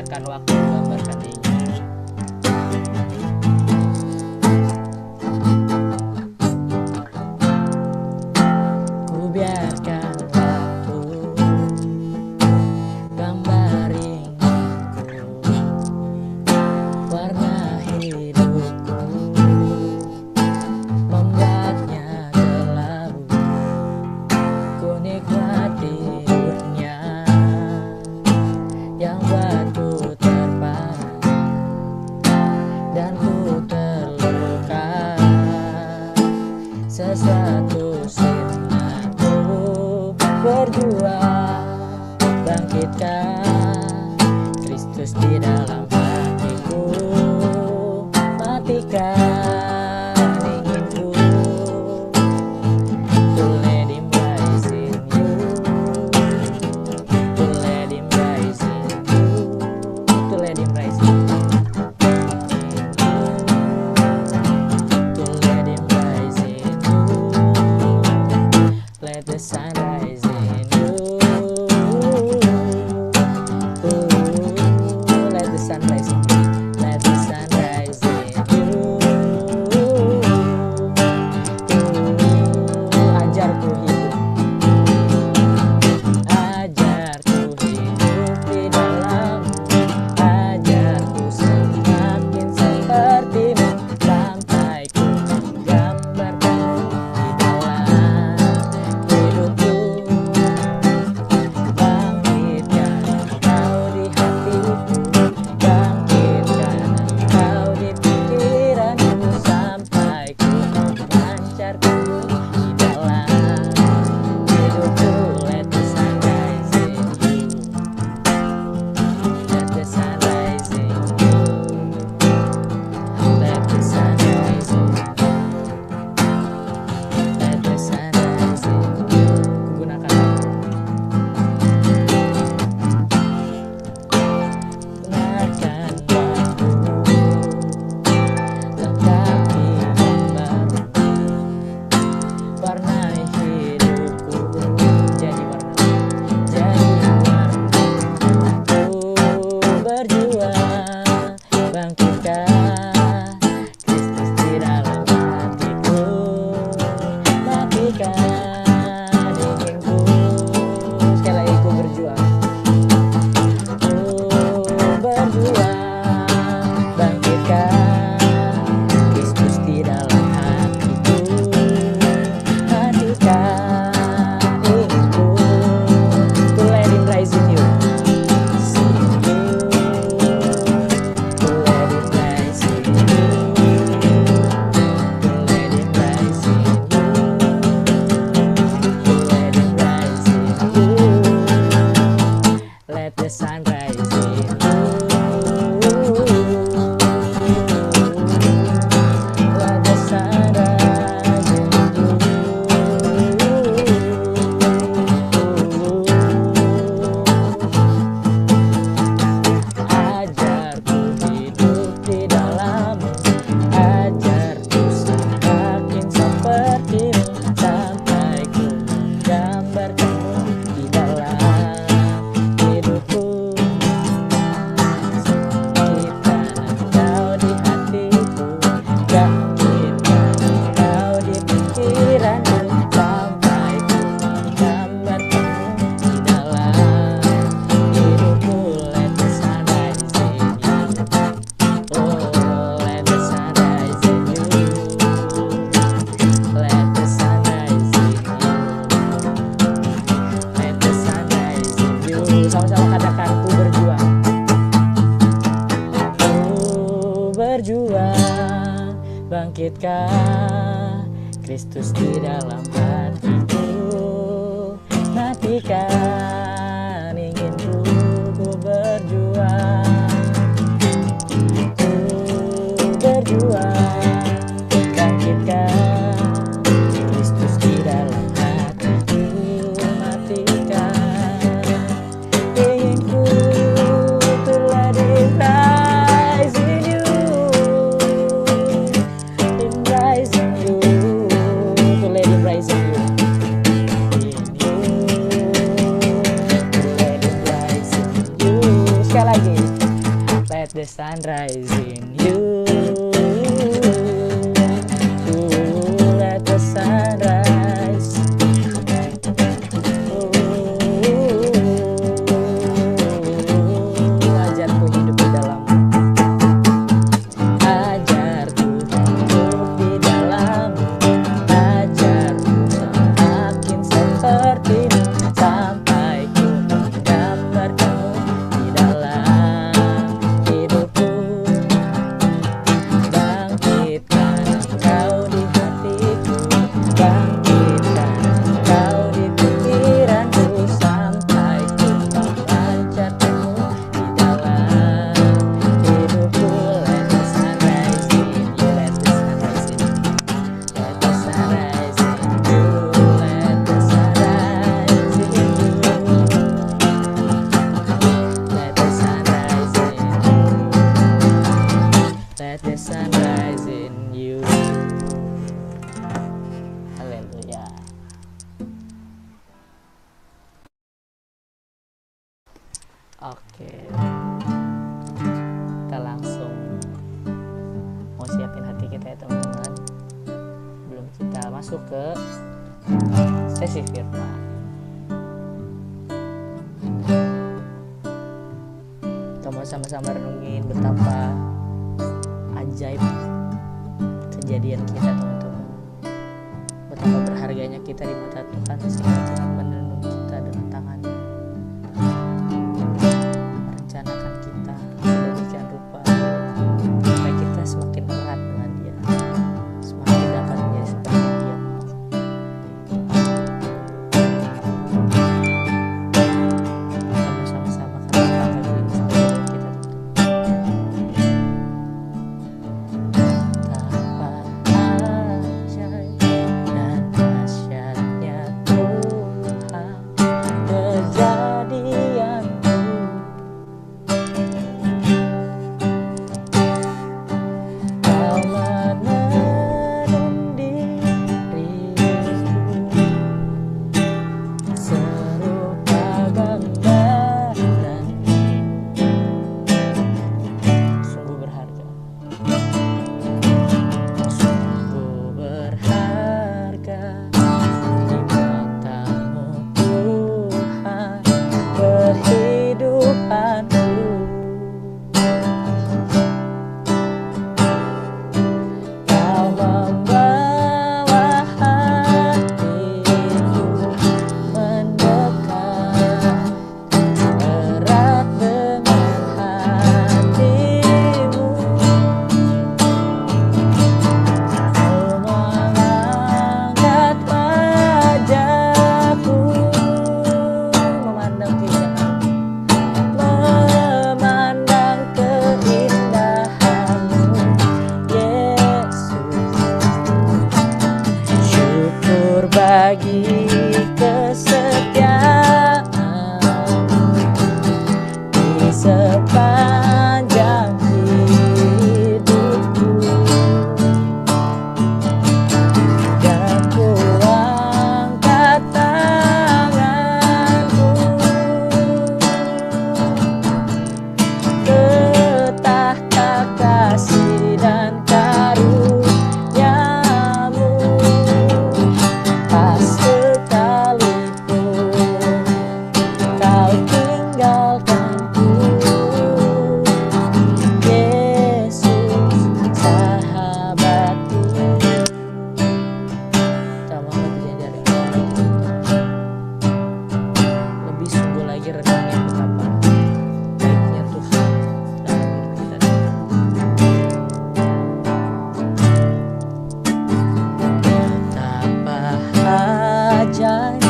biarkan waktu menggambarkan dia. Ku biarkan waktu gambar inginku, warna hidupku, membuatnya kelabu. Ku nikmati dunia yang buatku terpana dan ku terluka. Sesuatu sinar berjuang bangkitkan Kristus di dalam hatiku, matikan inginku. To let him rise in you, to let him rise in you, to let him rise in you, to let him rise in you, let the sun rise in you, let the sun rise in you, let the sun rise in you. Ajarku hidup, ajarku hidup di dalammu, ajarku semakin sepertimu, sampai ku menggambarkanmu di dalam hidupku. Bangkitkan engkau di hatiku, bangkitkan engkau di pikiranku, sampai ku memancarkanmu di dalam hidupku. Let the sun rise in you, let the sun rise in you, let the sun rise in you, let the sun rise in you. Gunakan aku. Gunakan waktu, lengkapi gambarmu, warnai hidupku, jadi warna, aku berjuang bangkitkan Kristus di dalam hatiku, matikan inginku. Sekali lagi ku berjuang, bangkitkan Kristus di dalam hatiku, matikan inginku. To let him rise in you, to let him rise in you, to let him rise in you, to let him rise in you, let the sun rise in you, let the sun rise in you. Ajarku hidup di dalammu, ajarku semakin sepertimu, sampai ku menggambarkanmu di dalam hidupku. Bangkitkan engkau di hatiku, bangkitkan engkau di pikiranku, sampai ku menggambarkanmu di dalam hidupku. Let the sun rise in you, oh let the sun rise in you, let the sun rise in you, let the sun rise in you. Sama-sama katakan, ku berjuang, ku berjuang bangkitkan Kristus di dalam hatiku, matikan inginku. Ku berjuang, ku berjuang bangkitkan Kristus di dalam hatiku, matikan inginku. To let him rise in you, him rise in you, to let him rise in you, in you, to let him rise in you. Sekali lagi. the sun rise in you. Let the sun rise. Ajarku hidup di dalammu. Ajarku hidup di dalammu. Ajarku semakin sepertimu sampai ku menggambarkanmu di dalam hidupku. Bangkitkan engkau di hatiku, bangkitkan engkau di pikiranku sampai ku memancarkanmu di dalam hidupku. Let the sun rise in you, let the sun rise in you, let the sun rise in you, let the sun rise in you, let the sun rise in you, let the sun rise in you. Haleluya. Oke, kita langsung mau siapin hati kita ya teman-teman, belum kita masuk ke sesi firman. Kita mau sama-sama renungin betapa ajaib kejadian kita teman-teman, betapa berharganya kita di mata Tuhan sehingga Tuhan menenun kita dengan tangannya, merencanakan kita sedemikian rupa supaya kita semakin erat dengan Dia, semakin dapat menjadi seperti Dia mau. Kita mau sama-sama katakan lagu ini sama Tuhan kita betapa ajaib dan dahsyatnya Tuhan kejadianku. Kau menenun diriku serupa gambaranmu. Sungguh berharga, sungguh berharga di matamu Tuhan kehidupanku. Kau membawa hatiku mendekat erat dengan hatimu. Kau mengangkat wajahku memandang keindahanmu, memandang keindahanmu Yesus. Syukur bagi kesetiaanmu di sepanjang hidupku, dan ku angkat tanganku ke tahta kasih dan karuniamu. Pas sekalipun kau tinggalkanku, Yesus sahabatku. Kita mau lebih dari awal itu, lebih sungguh lagi renungin betapa baiknya Tuhan dalam hidup kita. Betapa ajaib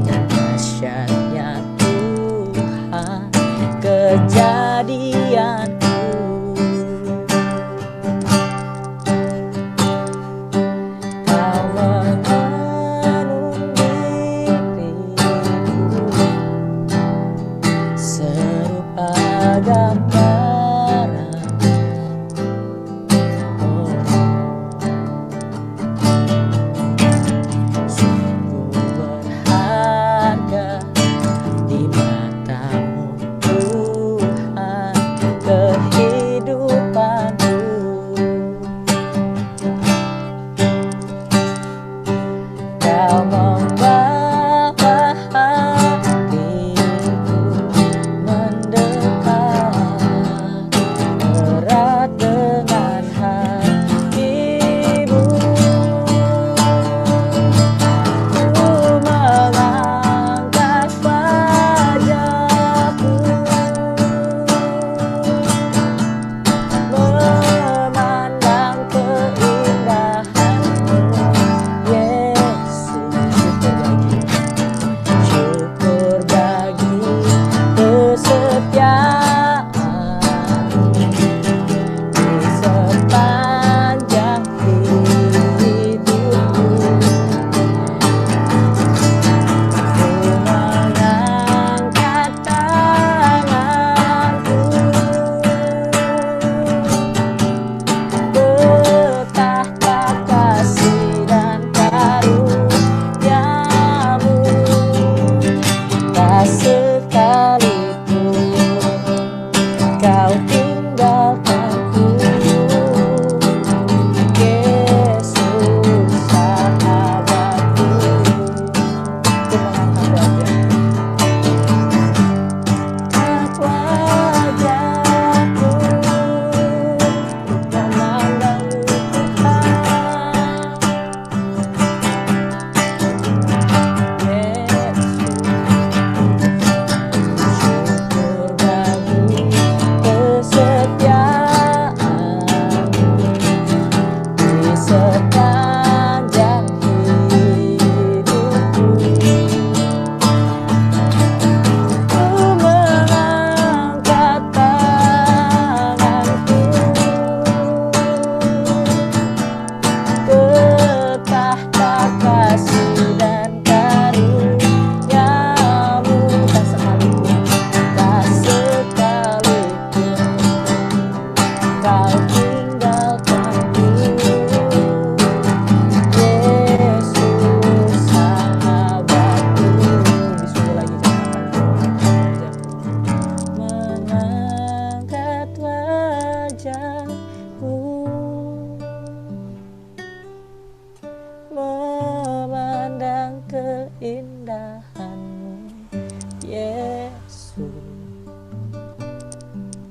dan dahsyatnya Tuhan kejadianku. Kau menenun diriku serupa gambaranmu. Sungguh berharga di matamu Tuhan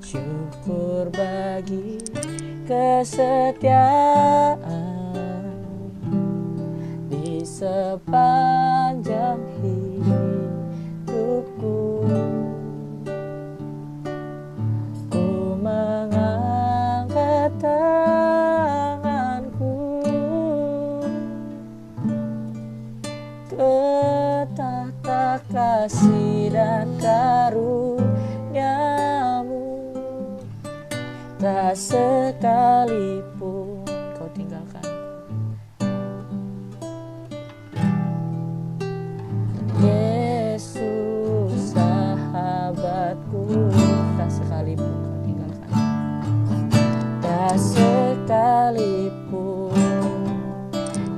Syukur bagi kesetiaan di sepanjang hidupku. Ku mengangkat tanganku ke tahta kasih dan karuniamu. Tak sekalipun kau tinggalkan. Yesus sahabatku, tak sekalipun kau tinggalkan. Tak sekalipun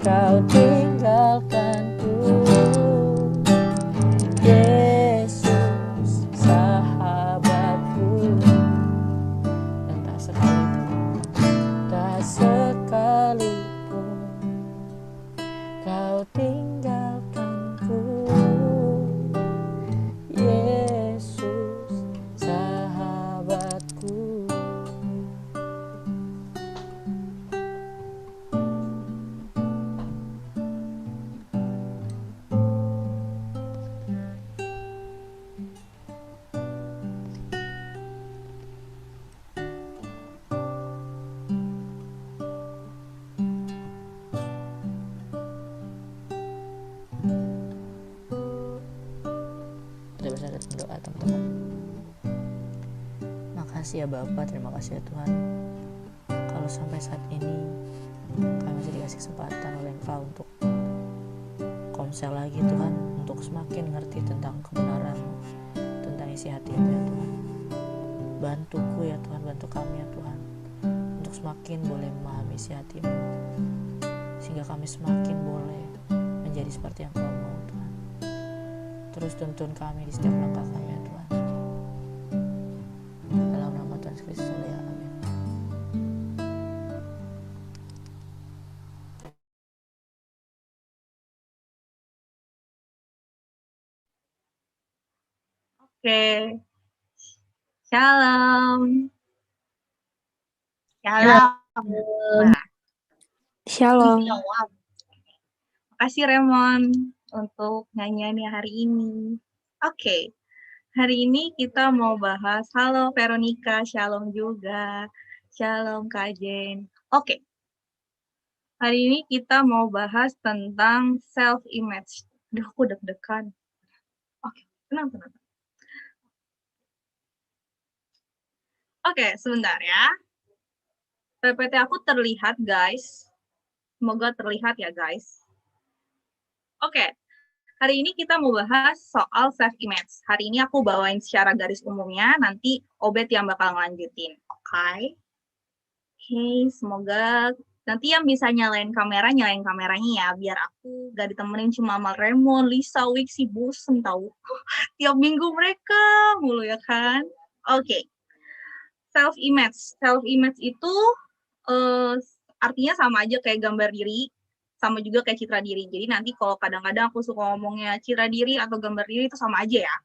kau tinggalkanku. Yesus sahabatku, dan tak sekalipun kau tinggalkanku. Yesus sahabatku. Kita bisa berdoa, teman-teman. Makasih ya Bapa, terima kasih ya Tuhan, kalau sampai saat ini kami masih dikasih kesempatan oleh Engkau untuk komsel lagi Tuhan, untuk semakin ngerti tentang kebenaran, tentang isi hati-Mu ya Tuhan. Bantuku ya Tuhan, bantu kami ya Tuhan, untuk semakin boleh memahami isi hati-Mu, sehingga kami semakin boleh menjadi seperti yang Kau mau Tuhan. Terus tuntun kami di setiap langkah kami ya Tuhan. Dalam nama Tuhan Yesus Kristus, ya amin. Oke. Shalom. Shalom. Shalom. Makasih Raymond untuk nyanyiannya hari ini. Oke. Hari ini kita mau bahas, halo Veronica, shalom juga. Shalom Kak Jen. Oke. Hari ini kita mau bahas tentang self-image. Duh, aku deg-degan. Oke, tenang. Oke, sebentar ya. PPT aku terlihat, guys. Semoga terlihat ya, guys. Oke, hari ini kita mau bahas soal self-image. Hari ini aku bawain secara garis umumnya, nanti Obet yang bakal ngelanjutin. Oke, semoga nanti yang bisa nyalain kameranya ya, biar aku gak ditemenin cuma sama Raymond, Lisa, Wixi, bosen tau. Tiap minggu mereka mulu ya kan. Oke. Self-image itu artinya sama aja kayak gambar diri, sama juga kayak citra diri. Jadi nanti kalau kadang-kadang aku suka ngomongnya citra diri atau gambar diri itu sama aja ya.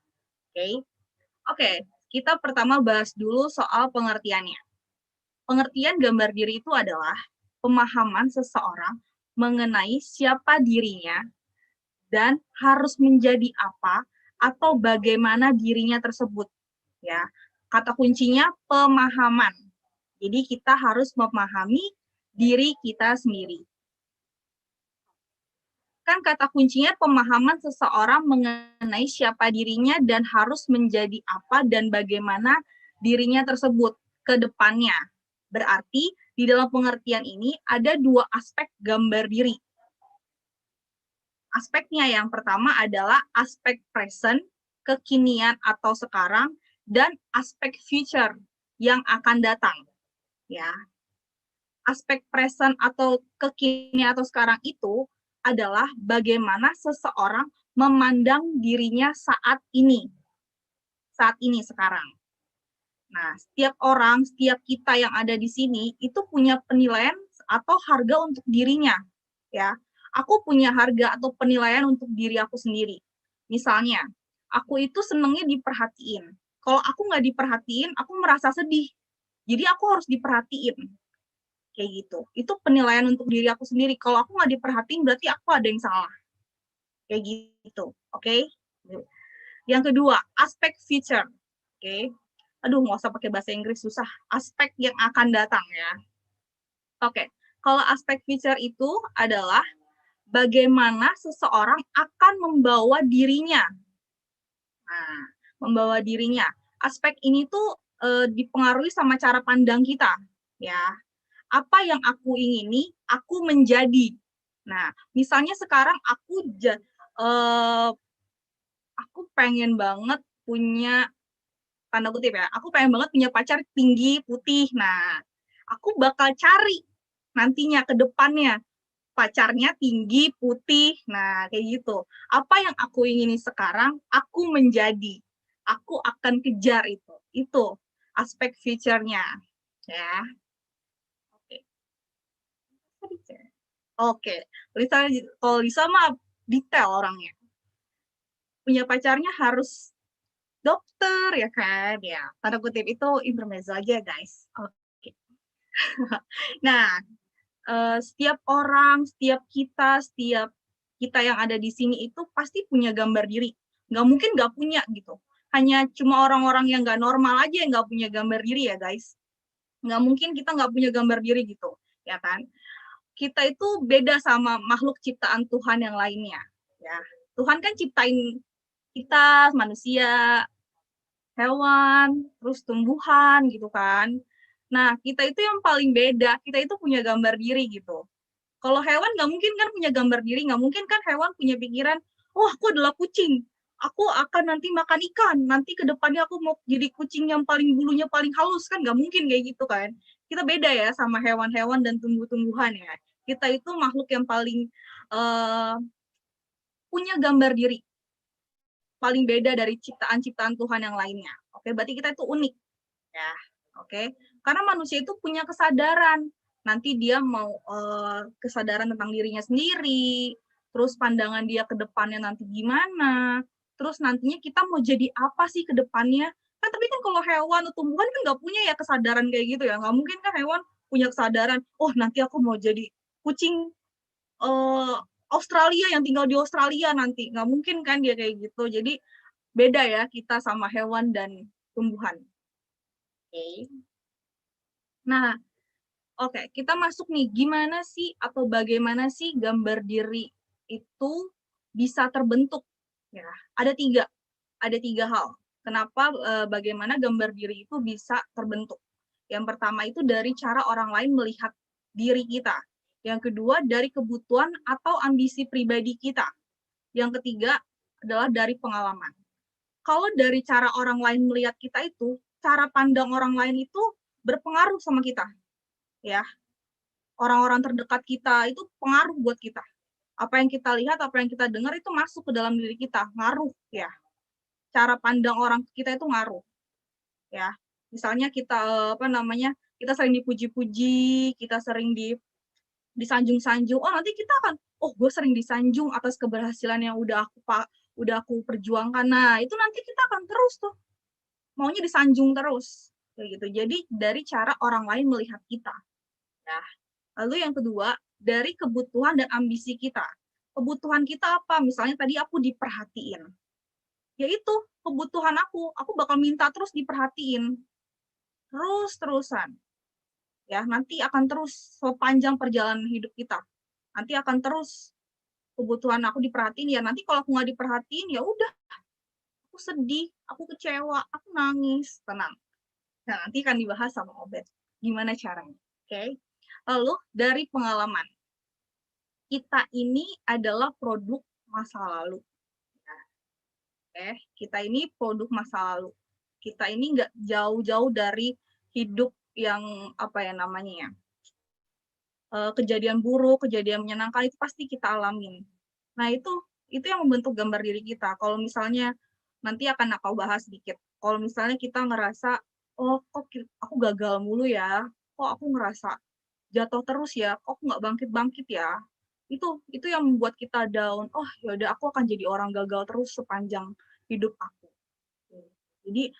Oke, kita pertama bahas dulu soal pengertiannya. Pengertian gambar diri itu adalah pemahaman seseorang mengenai siapa dirinya dan harus menjadi apa atau bagaimana dirinya tersebut. Ya, kata kuncinya pemahaman. Jadi kita harus memahami diri kita sendiri. Kan kata kuncinya pemahaman seseorang mengenai siapa dirinya dan harus menjadi apa dan bagaimana dirinya tersebut ke depannya. Berarti di dalam pengertian ini ada dua aspek gambar diri. Aspeknya yang pertama adalah aspek present, kekinian atau sekarang, dan aspek future yang akan datang. Ya. Aspek present atau kekinian atau sekarang itu adalah bagaimana seseorang memandang dirinya saat ini sekarang. Nah, setiap orang, setiap kita yang ada di sini itu punya penilaian atau harga untuk dirinya, ya. Aku punya harga atau penilaian untuk diri aku sendiri. Misalnya, aku itu senengnya diperhatiin, Kalau aku nggak diperhatiin, aku merasa sedih. Jadi aku harus diperhatiin. Kayak gitu. Itu penilaian untuk diri aku sendiri. Kalau aku nggak diperhatiin, berarti aku ada yang salah. Kayak gitu. Oke? Yang kedua, aspek future. Oke? Aduh, nggak usah pakai bahasa Inggris, susah. Aspek yang akan datang ya. Oke. Kalau aspek future itu adalah bagaimana seseorang akan membawa dirinya. Nah, membawa dirinya. Aspek ini tuh dipengaruhi sama cara pandang kita, ya. Apa yang aku ingini, aku menjadi. Nah, misalnya sekarang aku pengen banget punya, tanda kutip ya, aku pengen banget punya pacar tinggi, putih. Nah, aku bakal cari nantinya ke depannya pacarnya tinggi, putih. Nah, kayak gitu. Apa yang aku ingini sekarang, aku menjadi. Aku akan kejar itu. Itu aspek future-nya. Ya. Oke. Oke. Lisa, kalau Lisa mah detail orangnya. Punya pacarnya harus dokter, ya kan? Ya, tanda kutip itu intermezzo aja, guys. Oke. Nah, setiap orang, setiap kita yang ada di sini itu pasti punya gambar diri. Nggak mungkin nggak punya gitu. Hanya cuma orang-orang yang nggak normal aja yang nggak punya gambar diri ya guys. Nggak mungkin kita nggak punya gambar diri gitu, ya kan? Kita itu beda sama makhluk ciptaan Tuhan yang lainnya. Ya, Tuhan kan ciptain kita manusia, hewan, terus tumbuhan gitu kan. Nah, kita itu yang paling beda, kita itu punya gambar diri gitu. Kalau hewan nggak mungkin kan punya gambar diri, nggak mungkin kan hewan punya pikiran, oh aku adalah kucing, aku akan nanti makan ikan, nanti ke depannya aku mau jadi kucing yang paling bulunya paling halus, kan nggak mungkin kayak gitu kan. Kita beda ya sama hewan-hewan dan tumbuh-tumbuhan ya. Kita itu makhluk yang paling uh, punya gambar diri, paling beda dari ciptaan-ciptaan Tuhan yang lainnya. Oke, berarti kita itu unik ya. Oke, karena manusia itu punya kesadaran. Nanti dia mau kesadaran tentang dirinya sendiri, terus pandangan dia ke depannya nanti gimana, terus nantinya kita mau jadi apa sih ke depannya. Kan tapi kan kalau hewan atau tumbuhan kan nggak punya ya kesadaran kayak gitu ya. Nggak mungkin kan hewan punya kesadaran, oh nanti aku mau jadi kucing uh, Australia yang tinggal di Australia nanti. Nggak mungkin kan dia kayak gitu. Jadi beda ya kita sama hewan dan tumbuhan. Oke. Nah, oke, kita masuk nih, gimana sih atau bagaimana sih gambar diri itu bisa terbentuk? Ya, ada tiga hal. Kenapa, bagaimana gambar diri itu bisa terbentuk? Yang pertama itu dari cara orang lain melihat diri kita. Yang kedua dari kebutuhan atau ambisi pribadi kita. Yang ketiga adalah dari pengalaman. Kalau dari cara orang lain melihat kita itu, cara pandang orang lain itu berpengaruh sama kita, ya. Orang-orang terdekat kita itu pengaruh buat kita. Apa yang kita lihat, apa yang kita dengar itu masuk ke dalam diri kita, ngaruh ya. Cara pandang orang kita itu ngaruh ya. Misalnya kita kita sering dipuji-puji, kita sering disanjung-sanjung. Oh, nanti kita akan, oh, gue sering disanjung atas keberhasilan yang udah aku perjuangkan. Nah, itu nanti kita akan terus tuh maunya disanjung terus kayak gitu. Jadi dari cara orang lain melihat kita. Nah, lalu yang kedua, dari kebutuhan dan ambisi kita. Kebutuhan kita apa? Misalnya tadi aku diperhatiin. Yaitu kebutuhan aku bakal minta terus diperhatiin. Terus-terusan. Ya, nanti akan terus sepanjang perjalanan hidup kita. Nanti akan terus kebutuhan aku diperhatiin, ya nanti kalau aku nggak diperhatiin, ya udah, aku sedih, aku kecewa, aku nangis, tenang. Nah, nanti akan dibahas sama Obed. Gimana caranya? Oke. Lalu dari pengalaman. Kita ini adalah produk masa lalu. Kita ini produk masa lalu. Kita ini nggak jauh-jauh dari hidup yang kejadian buruk, kejadian menyenangkan itu pasti kita alamin. Nah itu yang membentuk gambar diri kita. Kalau misalnya nanti akan aku bahas sedikit. Kalau misalnya kita ngerasa, oh kok aku gagal mulu ya, kok aku ngerasa jatuh terus ya, kok aku nggak bangkit-bangkit ya, itu yang membuat kita down. Oh ya udah, aku akan jadi orang gagal terus sepanjang hidup aku. Jadi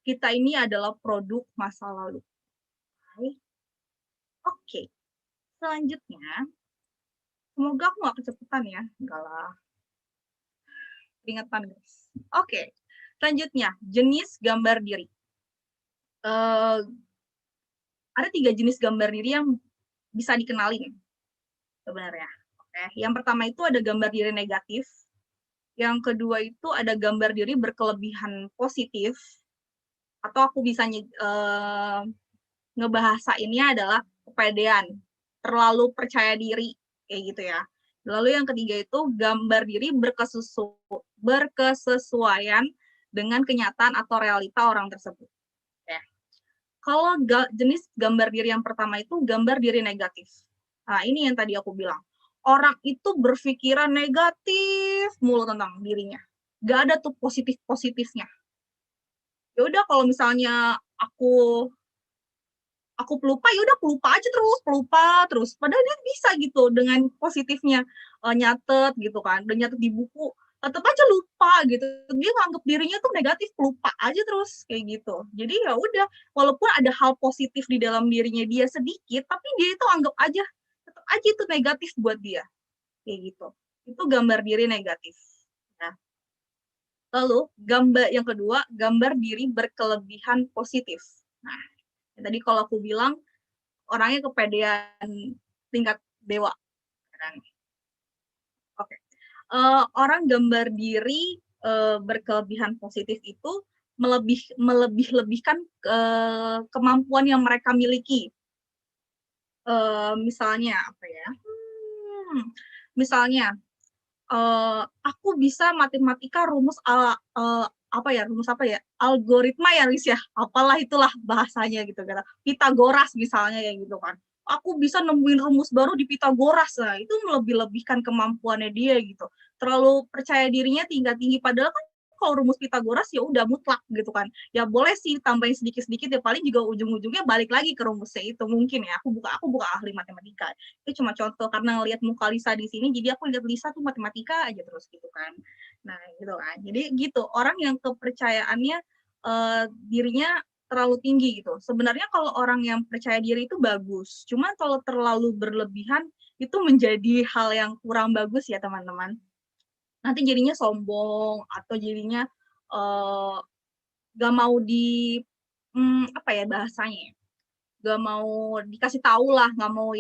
kita ini adalah produk masa lalu. Oke, selanjutnya, semoga aku nggak kecepatan ya, enggak lah. Peringatan guys. Oke, selanjutnya jenis gambar diri. Ada 3 jenis gambar diri yang bisa dikenalin sebenarnya. Oke, yang pertama itu ada gambar diri negatif. Yang kedua itu ada gambar diri berkelebihan positif. Atau aku bisa ngebahasainnya adalah kepedean, terlalu percaya diri, kayak gitu ya. Lalu yang ketiga itu gambar diri berkesesuaian dengan kenyataan atau realita orang tersebut. Ya. Kalau jenis gambar diri yang pertama itu gambar diri negatif. Nah, ini yang tadi aku bilang. Orang itu berpikiran negatif mulu tentang dirinya. Gak ada tuh positif-positifnya. Ya udah kalau misalnya aku pelupa, ya udah pelupa aja terus. Padahal dia bisa gitu dengan positifnya nyatet gitu kan, udah nyatet di buku, tetap aja lupa gitu. Dia nganggap dirinya tuh negatif, pelupa aja terus kayak gitu. Jadi ya udah, walaupun ada hal positif di dalam dirinya dia sedikit, tapi dia itu anggap aja, tetap aja itu negatif buat dia kayak gitu. Itu gambar diri negatif. Nah, lalu gambar yang kedua, gambar diri berkelebihan positif. Nah, tadi kalau aku bilang orangnya kepedean tingkat dewa. Kan? Oke. Orang gambar diri berkelebihan positif itu melebih-lebihkan kemampuan yang mereka miliki. Misalnya apa ya? Misalnya aku bisa matematika rumus algoritma ya Riz ya, apalah itulah bahasanya gitu kan, Pitagoras misalnya ya gitu kan, aku bisa nemuin rumus baru di Pitagoras. Lah itu melebih-lebihkan kemampuannya dia gitu, terlalu percaya dirinya tinggi-tinggi, padahal kan kalau rumus Pitagoras ya udah mutlak gitu kan, ya boleh sih tambahin sedikit-sedikit ya paling juga ujung-ujungnya balik lagi ke rumusnya itu mungkin ya. Aku buka ahli matematika, itu cuma contoh karena ngelihat muka Lisa di sini jadi aku lihat Lisa tuh matematika aja terus gitu kan. Nah gitu kan, jadi gitu orang yang kepercayaannya dirinya terlalu tinggi gitu. Sebenarnya kalau orang yang percaya diri itu bagus, cuman kalau terlalu berlebihan itu menjadi hal yang kurang bagus ya teman-teman. Nanti jadinya sombong atau jadinya gak mau apa ya bahasanya, gak mau dikasih tahu lah, gak mau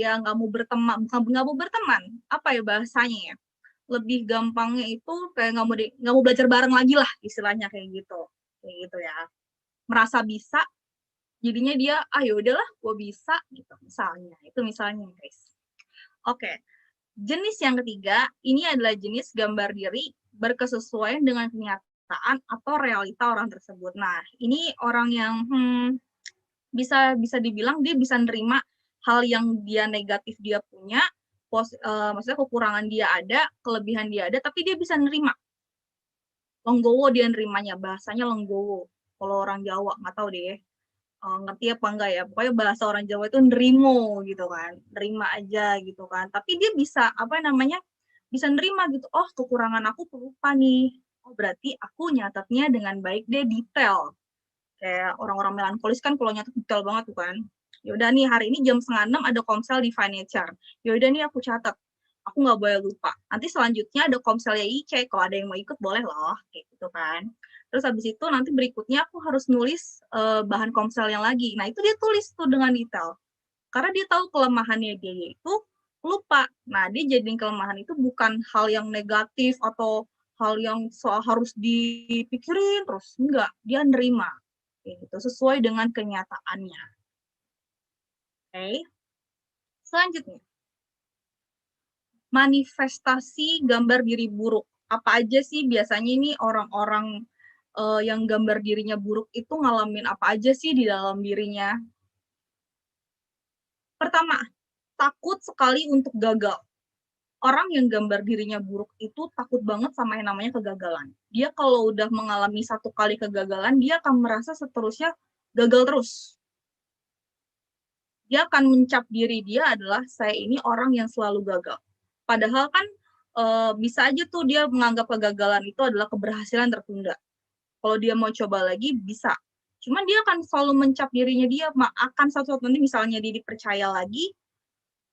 berteman, bukan gak mau berteman, apa ya bahasanya ya, lebih gampangnya itu kayak gak mau belajar bareng lagi lah istilahnya kayak gitu ya, merasa bisa jadinya dia ya udahlah gue bisa gitu misalnya guys. Oke. Jenis yang ketiga, ini adalah jenis gambar diri berkesesuaian dengan kenyataan atau realita orang tersebut. Nah, ini orang yang bisa dibilang dia bisa nerima hal yang dia negatif dia punya, maksudnya kekurangan dia ada, kelebihan dia ada, tapi dia bisa nerima. Lenggowo dia nerimanya, bahasanya lenggowo. Kalau orang Jawa, nggak tahu deh. Ngerti apa enggak ya, pokoknya bahasa orang Jawa itu nerimo gitu kan, nerima aja gitu kan, tapi dia bisa bisa nerima gitu, oh kekurangan aku pelupa nih, oh berarti aku nyatetnya dengan baik deh, detail, kayak orang-orang melankolis kan kalau nyatet detail banget tuh kan. Yaudah nih hari ini jam 5:30 ada komsel di Finature, yaudah nih aku catat, aku nggak boleh lupa, nanti selanjutnya ada komselnya IC, kalau ada yang mau ikut boleh loh kayak gitu kan. Terus habis itu nanti berikutnya aku harus nulis bahan komsel yang lagi. Nah, itu dia tulis tuh dengan detail. Karena dia tahu kelemahannya dia itu lupa. Nah, dia jadiin kelemahan itu bukan hal yang negatif atau hal yang harus dipikirin terus. Enggak, dia nerima. Gitu, sesuai dengan kenyataannya. Oke. Selanjutnya. Manifestasi gambar diri buruk. Apa aja sih biasanya ini orang-orang yang gambar dirinya buruk itu ngalamin apa aja sih di dalam dirinya? Pertama, takut sekali untuk gagal. Orang yang gambar dirinya buruk itu takut banget sama yang namanya kegagalan. Dia kalau udah mengalami satu kali kegagalan, dia akan merasa seterusnya gagal terus. Dia akan mencap diri dia adalah saya ini orang yang selalu gagal. Padahal kan bisa aja tuh dia menganggap kegagalan itu adalah keberhasilan tertunda. Kalau dia mau coba lagi bisa, Cuman dia akan selalu mencap dirinya dia, akan suatu nanti misalnya dia dipercaya lagi,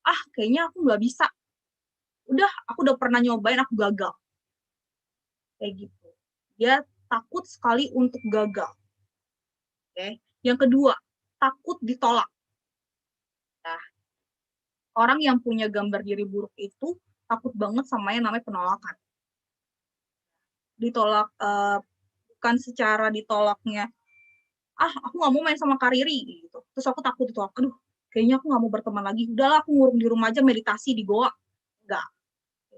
ah kayaknya aku nggak bisa. Udah, aku udah pernah nyobain, aku gagal. Kayak gitu. Dia takut sekali untuk gagal. Oke. Yang kedua, takut ditolak. Nah, orang yang punya gambar diri buruk itu takut banget sama yang namanya penolakan. Ditolak, bukan secara ditolaknya, ah aku nggak mau main sama Kak Riri gitu. Terus aku takut ditolak, aduh kayaknya aku nggak mau berteman lagi. Udahlah aku ngurung di rumah aja meditasi di goa. Enggak,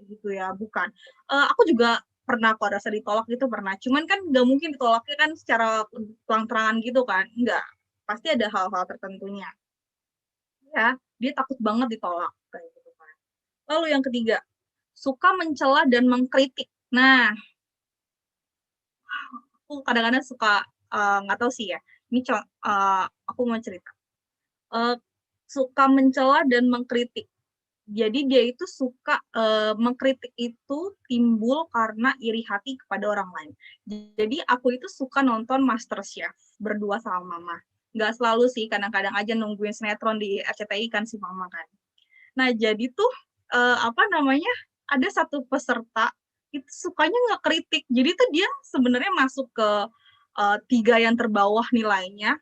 gitu ya, bukan. Aku juga pernah kok rasa ditolak gitu pernah. Cuman kan nggak mungkin ditolaknya kan secara terang-terangan gitu kan. Enggak. Pasti ada hal-hal tertentunya. Ya, dia takut banget ditolak kayak gitu kan. Lalu yang ketiga, suka mencela dan mengkritik. Nah, aku kadang-kadang suka nggak tahu sih ya. Ini aku mau cerita. Uh, suka mencela dan mengkritik. Jadi dia itu suka mengkritik itu timbul karena iri hati kepada orang lain. Jadi aku itu suka nonton MasterChef berdua sama mama. Nggak selalu sih, kadang-kadang aja nungguin sinetron di RCTI kan si mama kan. Nah jadi tuh apa namanya, ada satu peserta itu sukanya ngekritik. Jadi tuh dia sebenarnya masuk ke 3 yang terbawah nilainya,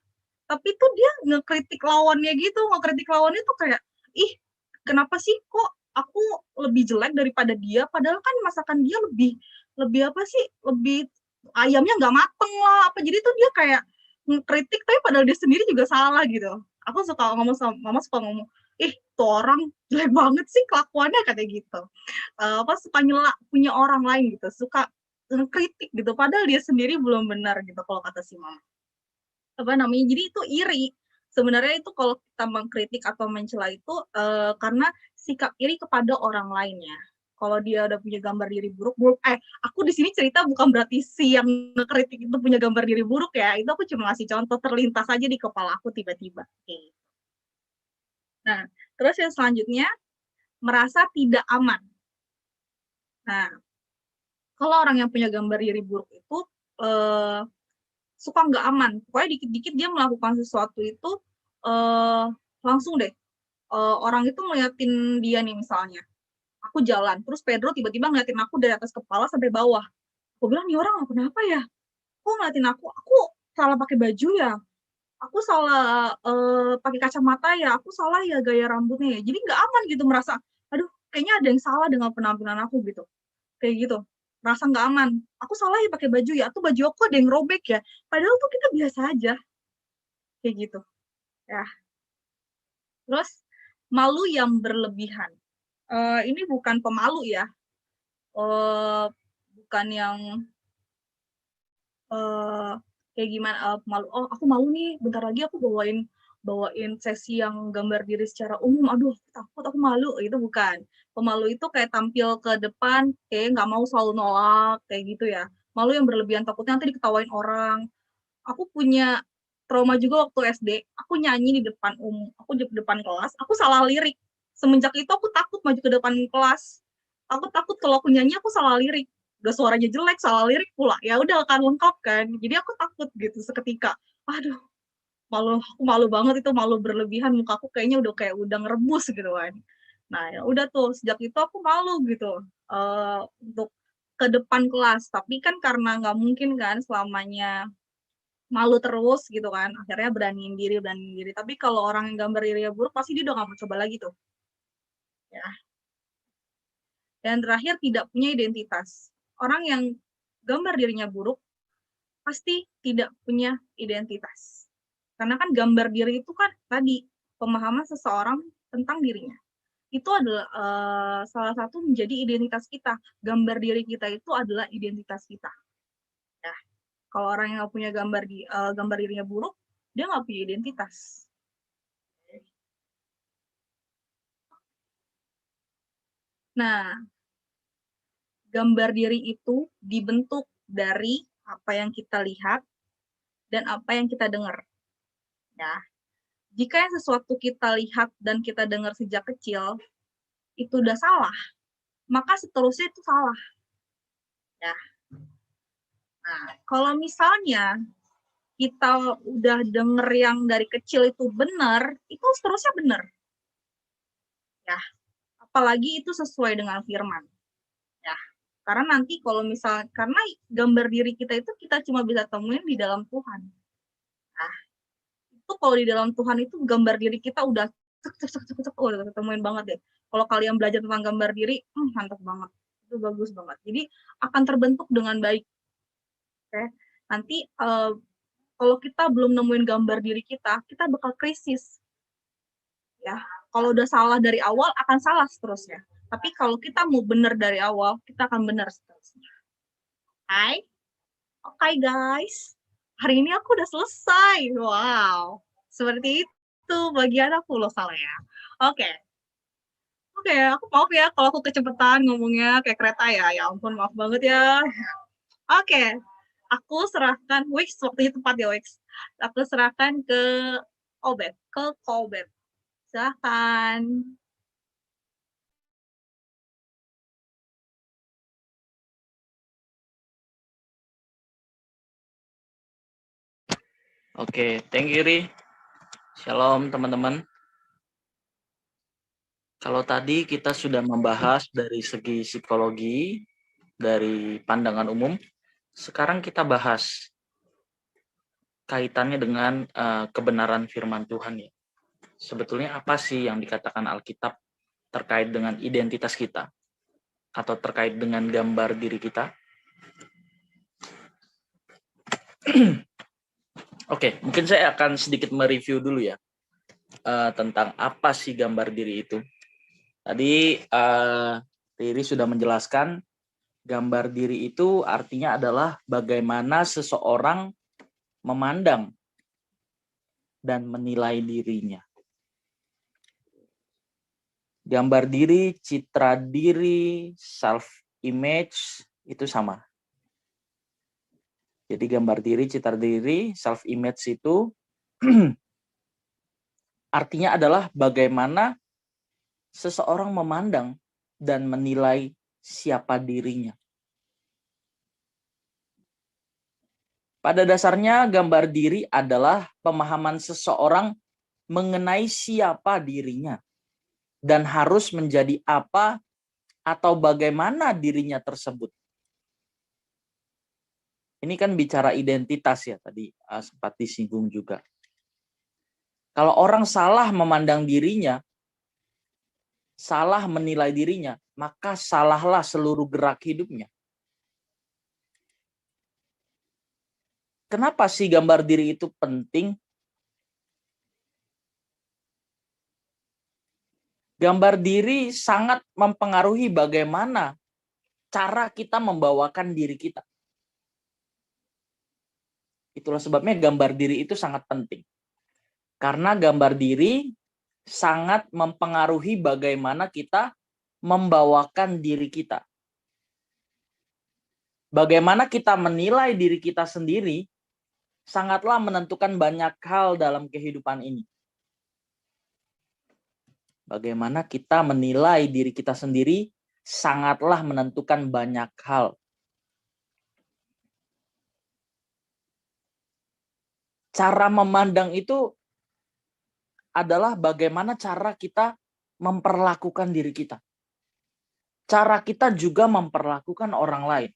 tapi tuh dia ngekritik lawannya gitu, ngekritik lawannya tuh kayak, ih kenapa sih kok aku lebih jelek daripada dia, padahal kan masakan dia lebih lebih apa sih, lebih ayamnya nggak mateng lah, apa, jadi tuh dia kayak ngekritik tapi padahal dia sendiri juga salah gitu. Aku suka ngomong sama mama, suka ngomong, ih tuh orang jelek banget sih kelakuannya, katanya gitu. Apa, suka nyela punya orang lain gitu, suka ngekritik gitu, padahal dia sendiri belum benar gitu kalau kata si mama. Apa namanya, jadi itu iri. Sebenarnya itu kalau kita mengkritik atau mencela itu karena sikap iri kepada orang lainnya. Kalau dia udah punya gambar diri buruk, aku di sini cerita bukan berarti si yang ngekritik itu punya gambar diri buruk ya. Itu aku cuma ngasih contoh terlintas aja di kepala aku tiba-tiba. Oke. Nah, terus yang selanjutnya merasa tidak aman. Nah, kalau orang yang punya gambar diri buruk itu eh, suka nggak aman. Pokoknya dikit-dikit dia melakukan sesuatu itu langsung deh orang itu ngeliatin dia nih misalnya. Aku jalan, terus Pedro tiba-tiba ngeliatin aku dari atas kepala sampai bawah. Aku bilang, nih orang kenapa ya? Kok ngeliatin aku? Aku salah pakai baju ya? Aku salah pakai kacamata ya? Aku salah ya gaya rambutnya ya? Jadi nggak aman gitu merasa, aduh kayaknya ada yang salah dengan penampilan aku gitu. Kayak gitu. Merasa nggak aman. Aku salah ya pakai baju ya? Atau baju aku ada yang robek ya? Padahal tuh kita biasa aja. Kayak gitu. Ya. Terus malu yang berlebihan. Ini bukan pemalu ya, bukan yang kayak gimana, malu, oh aku malu nih, bentar lagi aku bawain bawain sesi yang gambar diri secara umum, aduh aku takut, aku malu, itu bukan. Pemalu itu kayak tampil ke depan, kayak nggak mau selalu nolak, kayak gitu ya. Malu yang berlebihan, takutnya nanti diketawain orang. Aku punya trauma juga waktu SD, aku nyanyi di depan aku di depan kelas, aku salah lirik. Semenjak itu aku takut maju ke depan kelas. Aku takut kalau aku nyanyi aku salah lirik. Udah suaranya jelek, salah lirik pula. Ya udah akan lengkap kan. Jadi aku takut gitu seketika. Aduh, aku malu banget itu, malu berlebihan, muka aku kayaknya udah kayak udah ngerebus gitu kan. Nah, ya udah tuh sejak itu aku malu gitu untuk ke depan kelas. Tapi kan karena nggak mungkin kan selamanya malu terus gitu kan, akhirnya beraniin diri. Tapi kalau orang yang gambar dirinya buruk pasti dia udah nggak mau coba lagi tuh ya. Dan terakhir, tidak punya identitas. Orang yang gambar dirinya buruk pasti tidak punya identitas, karena kan gambar diri itu kan tadi pemahaman seseorang tentang dirinya itu adalah salah satu menjadi identitas kita. Gambar diri kita itu adalah identitas kita ya. Kalau orang yang nggak punya gambar dirinya buruk, dia nggak punya identitas. Nah, gambar diri itu dibentuk dari apa yang kita lihat dan apa yang kita dengar. Ya, jika yang sesuatu kita lihat dan kita dengar sejak kecil itu udah salah, maka seterusnya itu salah. Ya. Nah, kalau misalnya kita udah denger yang dari kecil itu benar, itu seterusnya benar. Ya, apalagi itu sesuai dengan firman. Ya, karena nanti kalau misal, karena gambar diri kita itu kita cuma bisa temuin di dalam Tuhan. Nah, itu kalau di dalam Tuhan itu gambar diri kita udah udah ketemuin banget deh. Kalau kalian belajar tentang gambar diri, mantap banget. Itu bagus banget. Jadi akan terbentuk dengan baik. Oke. Nanti kalau kita belum nemuin gambar diri kita bakal krisis. Ya, kalau udah salah dari awal akan salah seterusnya. Tapi kalau kita mau benar dari awal, kita akan benar seterusnya. Hai, oke guys, hari ini aku udah selesai. Wow, seperti itu bagian aku loh salah ya. Oke, aku maaf ya kalau aku kecepatan ngomongnya kayak kereta ya. Ya ampun, maaf banget ya. Oke, aku serahkan Wix, waktunya tepat ya Wix. Aku serahkan ke Kobet. Silahkan. Oke, thank you Ri. Shalom teman-teman. Kalau tadi kita sudah membahas dari segi psikologi, dari pandangan umum, sekarang kita bahas kaitannya dengan kebenaran firman Tuhan ya. Sebetulnya apa sih yang dikatakan Alkitab terkait dengan identitas kita atau terkait dengan gambar diri kita? Oke, mungkin saya akan sedikit mereview dulu ya tentang apa sih gambar diri itu. Tadi Riri sudah menjelaskan gambar diri itu artinya adalah bagaimana seseorang memandang dan menilai dirinya. Gambar diri, citra diri, self image itu sama. Jadi gambar diri, citra diri, self image itu artinya adalah bagaimana seseorang memandang dan menilai siapa dirinya. Pada dasarnya gambar diri adalah pemahaman seseorang mengenai siapa dirinya dan harus menjadi apa atau bagaimana dirinya tersebut. Ini kan bicara identitas ya, tadi sempat disinggung juga. Kalau orang salah memandang dirinya, salah menilai dirinya, maka salahlah seluruh gerak hidupnya. Kenapa sih gambar diri itu penting? Gambar diri sangat mempengaruhi bagaimana cara kita membawakan diri kita. Itulah sebabnya gambar diri itu sangat penting. Karena gambar diri sangat mempengaruhi bagaimana kita membawakan diri kita. Bagaimana kita menilai diri kita sendiri sangatlah menentukan banyak hal dalam kehidupan ini. Bagaimana kita menilai diri kita sendiri sangatlah menentukan banyak hal. Cara memandang itu adalah bagaimana cara kita memperlakukan diri kita. Cara kita juga memperlakukan orang lain.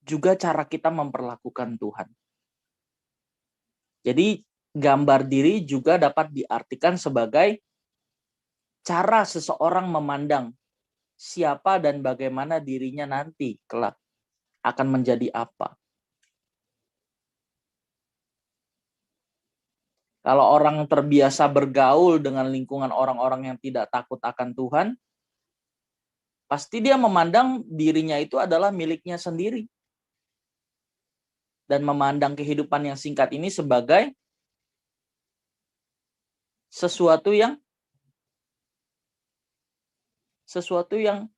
Juga cara kita memperlakukan Tuhan. Jadi gambar diri juga dapat diartikan sebagai cara seseorang memandang siapa dan bagaimana dirinya nanti kelak akan menjadi apa. Kalau orang terbiasa bergaul dengan lingkungan orang-orang yang tidak takut akan Tuhan, pasti dia memandang dirinya itu adalah miliknya sendiri. Dan memandang kehidupan yang singkat ini sebagai sesuatu yang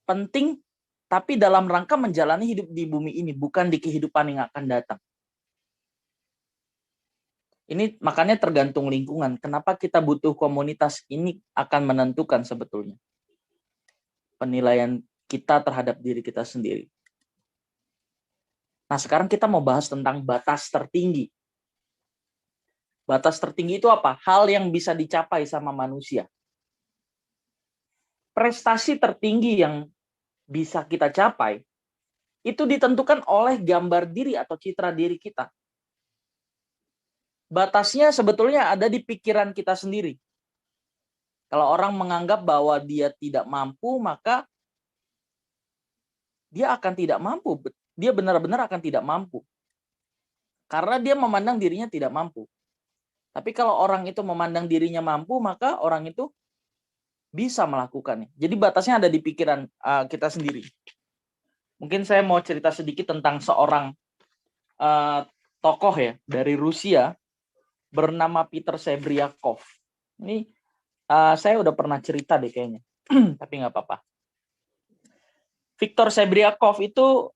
penting, tapi dalam rangka menjalani hidup di bumi ini, bukan di kehidupan yang akan datang. Ini makanya tergantung lingkungan. Kenapa kita butuh komunitas ini akan menentukan sebetulnya penilaian kita terhadap diri kita sendiri. Nah, sekarang kita mau bahas tentang batas tertinggi. Batas tertinggi itu apa? Hal yang bisa dicapai sama manusia. Prestasi tertinggi yang bisa kita capai itu ditentukan oleh gambar diri atau citra diri kita. Batasnya sebetulnya ada di pikiran kita sendiri. Kalau orang menganggap bahwa dia tidak mampu, maka dia akan tidak mampu. Dia benar-benar akan tidak mampu. Karena dia memandang dirinya tidak mampu. Tapi kalau orang itu memandang dirinya mampu, maka orang itu bisa melakukannya. Jadi batasnya ada di pikiran kita sendiri. Mungkin saya mau cerita sedikit tentang seorang tokoh ya dari Rusia bernama Peter Sebriakov. Ini saya udah pernah cerita deh kayaknya, tapi nggak apa-apa. Viktor Sebriakov itu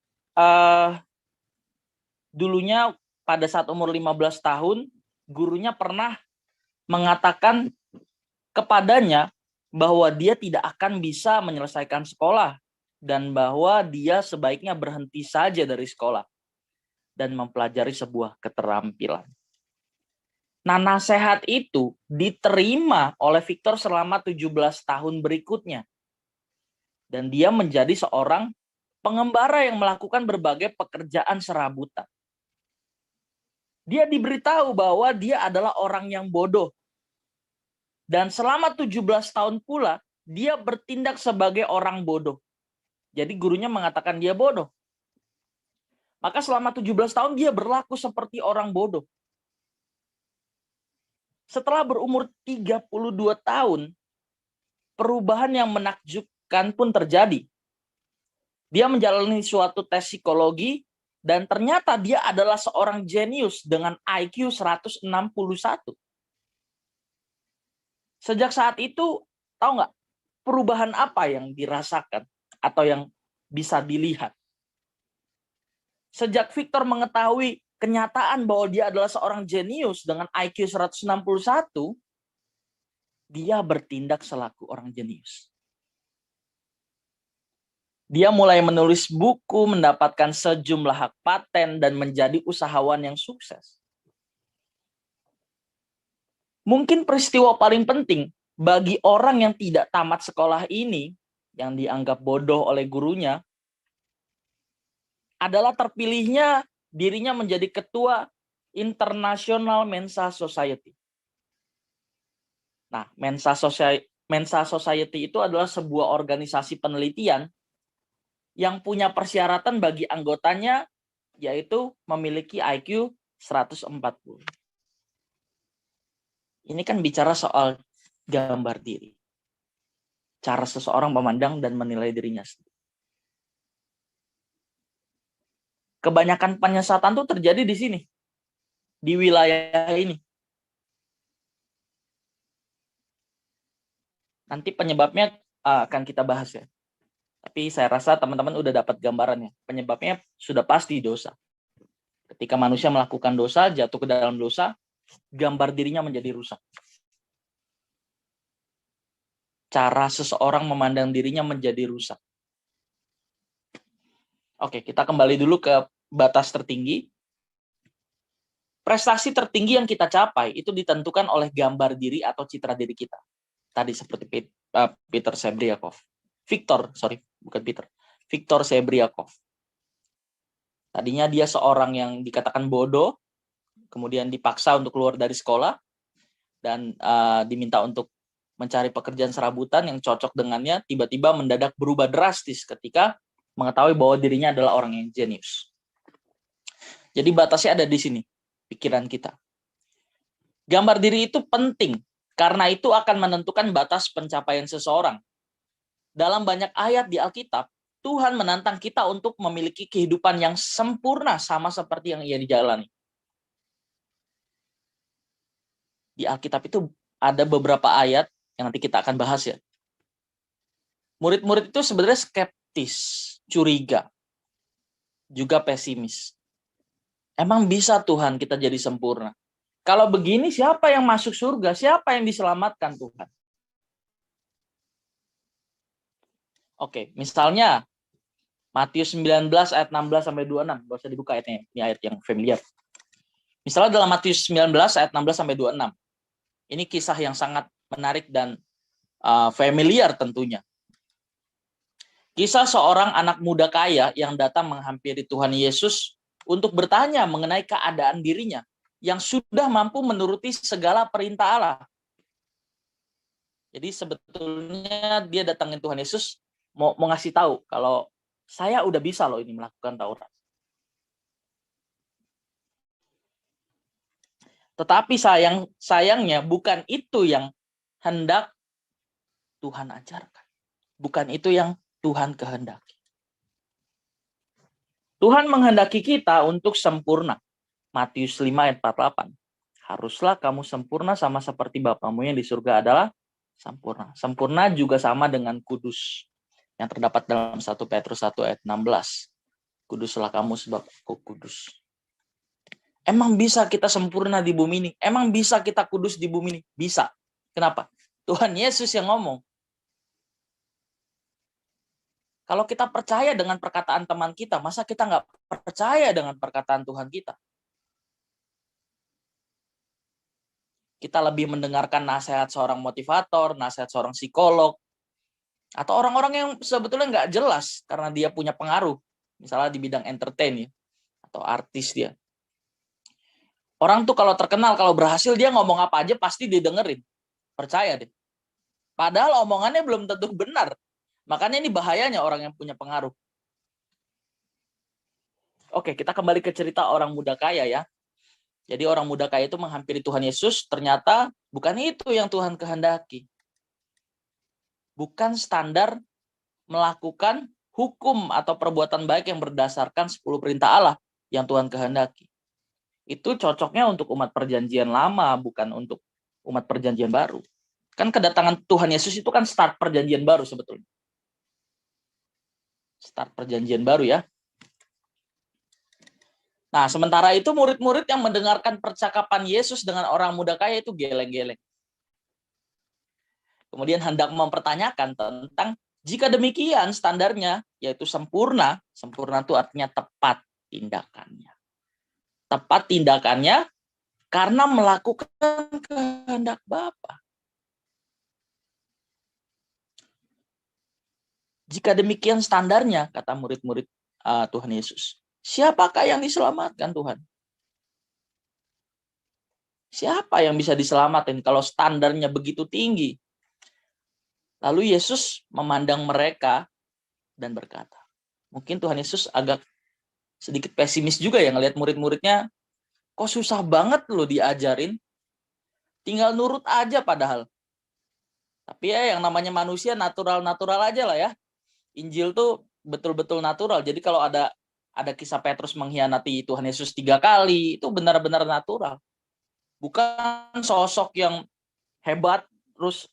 dulunya pada saat umur 15 tahun, gurunya pernah mengatakan kepadanya bahwa dia tidak akan bisa menyelesaikan sekolah dan bahwa dia sebaiknya berhenti saja dari sekolah dan mempelajari sebuah keterampilan. Nah, nasihat itu diterima oleh Viktor selama 17 tahun berikutnya. Dan dia menjadi seorang pengembara yang melakukan berbagai pekerjaan serabutan. Dia diberitahu bahwa dia adalah orang yang bodoh. Dan selama 17 tahun pula, dia bertindak sebagai orang bodoh. Jadi gurunya mengatakan dia bodoh. Maka selama 17 tahun dia berlaku seperti orang bodoh. Setelah berumur 32 tahun, perubahan yang menakjubkan pun terjadi. Dia menjalani suatu tes psikologi, dan ternyata dia adalah seorang jenius dengan IQ 161. Sejak saat itu, tahu nggak perubahan apa yang dirasakan atau yang bisa dilihat? Sejak Viktor mengetahui kenyataan bahwa dia adalah seorang jenius dengan IQ 161, dia bertindak selaku orang jenius. Dia mulai menulis buku, mendapatkan sejumlah hak paten, dan menjadi usahawan yang sukses. Mungkin peristiwa paling penting bagi orang yang tidak tamat sekolah ini, yang dianggap bodoh oleh gurunya, adalah terpilihnya dirinya menjadi ketua International Mensa Society. Nah, Mensa Society itu adalah sebuah organisasi penelitian yang punya persyaratan bagi anggotanya, yaitu memiliki IQ 140. Ini kan bicara soal gambar diri. Cara seseorang memandang dan menilai dirinya sendiri. Kebanyakan penyesatan tuh terjadi di sini. Di wilayah ini. Nanti penyebabnya akan kita bahas ya. Tapi saya rasa teman-teman udah dapat gambarannya. Penyebabnya sudah pasti dosa. Ketika manusia melakukan dosa, jatuh ke dalam dosa, gambar dirinya menjadi rusak. Cara seseorang memandang dirinya menjadi rusak. Oke, kita kembali dulu ke batas tertinggi. Prestasi tertinggi yang kita capai itu ditentukan oleh gambar diri atau citra diri kita. Tadi seperti Peter Sebriakov. Viktor Sebriakov. Tadinya dia seorang yang dikatakan bodoh, kemudian dipaksa untuk keluar dari sekolah, dan diminta untuk mencari pekerjaan serabutan yang cocok dengannya, tiba-tiba mendadak berubah drastis ketika mengetahui bahwa dirinya adalah orang yang jenius. Jadi batasnya ada di sini, pikiran kita. Gambar diri itu penting, karena itu akan menentukan batas pencapaian seseorang. Dalam banyak ayat di Alkitab, Tuhan menantang kita untuk memiliki kehidupan yang sempurna sama seperti yang ia dijalani. Di Alkitab itu ada beberapa ayat yang nanti kita akan bahas ya. Murid-murid itu sebenarnya skeptis, curiga, juga pesimis. Emang bisa Tuhan kita jadi sempurna? Kalau begini siapa yang masuk surga? Siapa yang diselamatkan Tuhan? Oke, misalnya Matius 19 ayat 16 sampai 26. Gak usah dibuka ayatnya, ini ayat yang familiar. Misalnya dalam Matius 19 ayat 16 sampai 26. Ini kisah yang sangat menarik dan familiar tentunya. Kisah seorang anak muda kaya yang datang menghampiri Tuhan Yesus untuk bertanya mengenai keadaan dirinya yang sudah mampu menuruti segala perintah Allah. Jadi sebetulnya dia datangin Tuhan Yesus mau ngasih tahu kalau saya udah bisa loh ini melakukan Taurat. Tetapi sayangnya bukan itu yang hendak Tuhan ajarkan. Bukan itu yang Tuhan kehendaki. Tuhan menghendaki kita untuk sempurna. Matius 5 ayat 48. Haruslah kamu sempurna sama seperti Bapamu yang di surga adalah sempurna. Sempurna juga sama dengan kudus. Yang terdapat dalam 1 Petrus 1 ayat 16. Kuduslah kamu sebab aku kudus. Emang bisa kita sempurna di bumi ini? Emang bisa kita kudus di bumi ini? Bisa. Kenapa? Tuhan Yesus yang ngomong. Kalau kita percaya dengan perkataan teman kita, masa kita nggak percaya dengan perkataan Tuhan kita? Kita lebih mendengarkan nasihat seorang motivator, nasihat seorang psikolog, atau orang-orang yang sebetulnya nggak jelas karena dia punya pengaruh. Misalnya di bidang entertain ya, atau artis dia. Orang tuh kalau terkenal, kalau berhasil dia ngomong apa aja pasti didengerin. Percaya deh. Padahal omongannya belum tentu benar. Makanya ini bahayanya orang yang punya pengaruh. Oke, kita kembali ke cerita orang muda kaya ya. Jadi orang muda kaya itu menghampiri Tuhan Yesus, ternyata bukan itu yang Tuhan kehendaki. Bukan standar melakukan hukum atau perbuatan baik yang berdasarkan 10 perintah Allah yang Tuhan kehendaki. Itu cocoknya untuk umat perjanjian lama, bukan untuk umat perjanjian baru. Kan kedatangan Tuhan Yesus itu kan start perjanjian baru sebetulnya. Start perjanjian baru ya. Nah, sementara itu murid-murid yang mendengarkan percakapan Yesus dengan orang muda kaya itu geleng-geleng. Kemudian hendak mempertanyakan tentang jika demikian standarnya, yaitu sempurna. Sempurna itu artinya tepat tindakannya. Tepat tindakannya karena melakukan kehendak Bapa. Jika demikian standarnya, kata murid-murid Tuhan Yesus, siapakah yang diselamatkan Tuhan? Siapa yang bisa diselamatkan kalau standarnya begitu tinggi? Lalu Yesus memandang mereka dan berkata, mungkin Tuhan Yesus agak sedikit pesimis juga ya ngelihat murid-muridnya, kok susah banget loh diajarin, tinggal nurut aja padahal. Tapi ya yang namanya manusia natural-natural aja lah ya. Injil tuh betul-betul natural. Jadi kalau ada kisah Petrus mengkhianati Tuhan Yesus 3 kali, itu benar-benar natural. Bukan sosok yang hebat, terus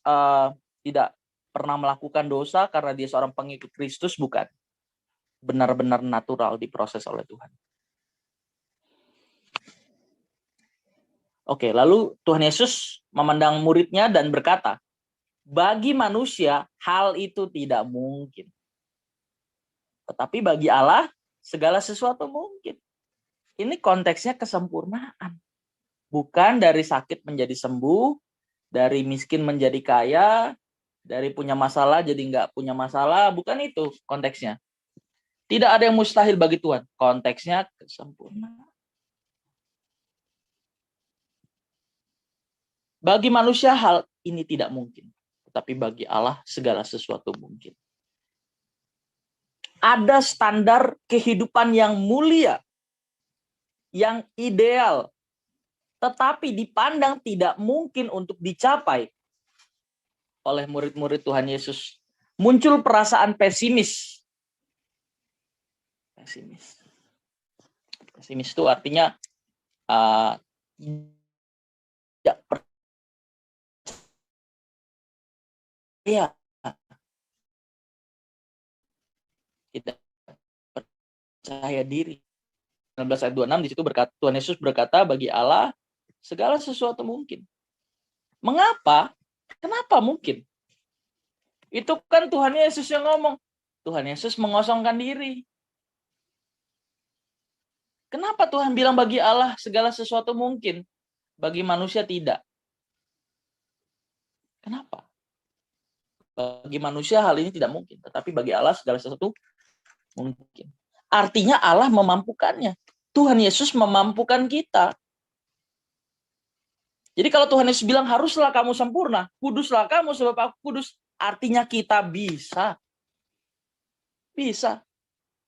tidak pernah melakukan dosa karena dia seorang pengikut Kristus, bukan. Benar-benar natural diproses oleh Tuhan. Oke, lalu Tuhan Yesus memandang muridnya dan berkata, bagi manusia hal itu tidak mungkin. Tetapi bagi Allah segala sesuatu mungkin. Ini konteksnya kesempurnaan. Bukan dari sakit menjadi sembuh, dari miskin menjadi kaya, dari punya masalah jadi nggak punya masalah. Bukan itu konteksnya. Tidak ada yang mustahil bagi Tuhan. Konteksnya kesempurnaan. Bagi manusia hal ini tidak mungkin. Tetapi bagi Allah segala sesuatu mungkin. Ada standar kehidupan yang mulia, yang ideal, tetapi dipandang tidak mungkin untuk dicapai oleh murid-murid Tuhan Yesus. Muncul perasaan pesimis. Pesimis itu artinya tidak percaya. Tidak percaya diri. 19 ayat 26 di situ berkata, Tuhan Yesus berkata, bagi Allah segala sesuatu mungkin. Mengapa? Kenapa mungkin? Itu kan Tuhan Yesus yang ngomong. Tuhan Yesus mengosongkan diri. Kenapa Tuhan bilang bagi Allah segala sesuatu mungkin, bagi manusia tidak? Kenapa? Bagi manusia hal ini tidak mungkin, tetapi bagi Allah segala sesuatu mungkin. Artinya Allah memampukannya. Tuhan Yesus memampukan kita. Jadi kalau Tuhan Yesus bilang haruslah kamu sempurna, kuduslah kamu sebab aku kudus, artinya kita bisa. Bisa.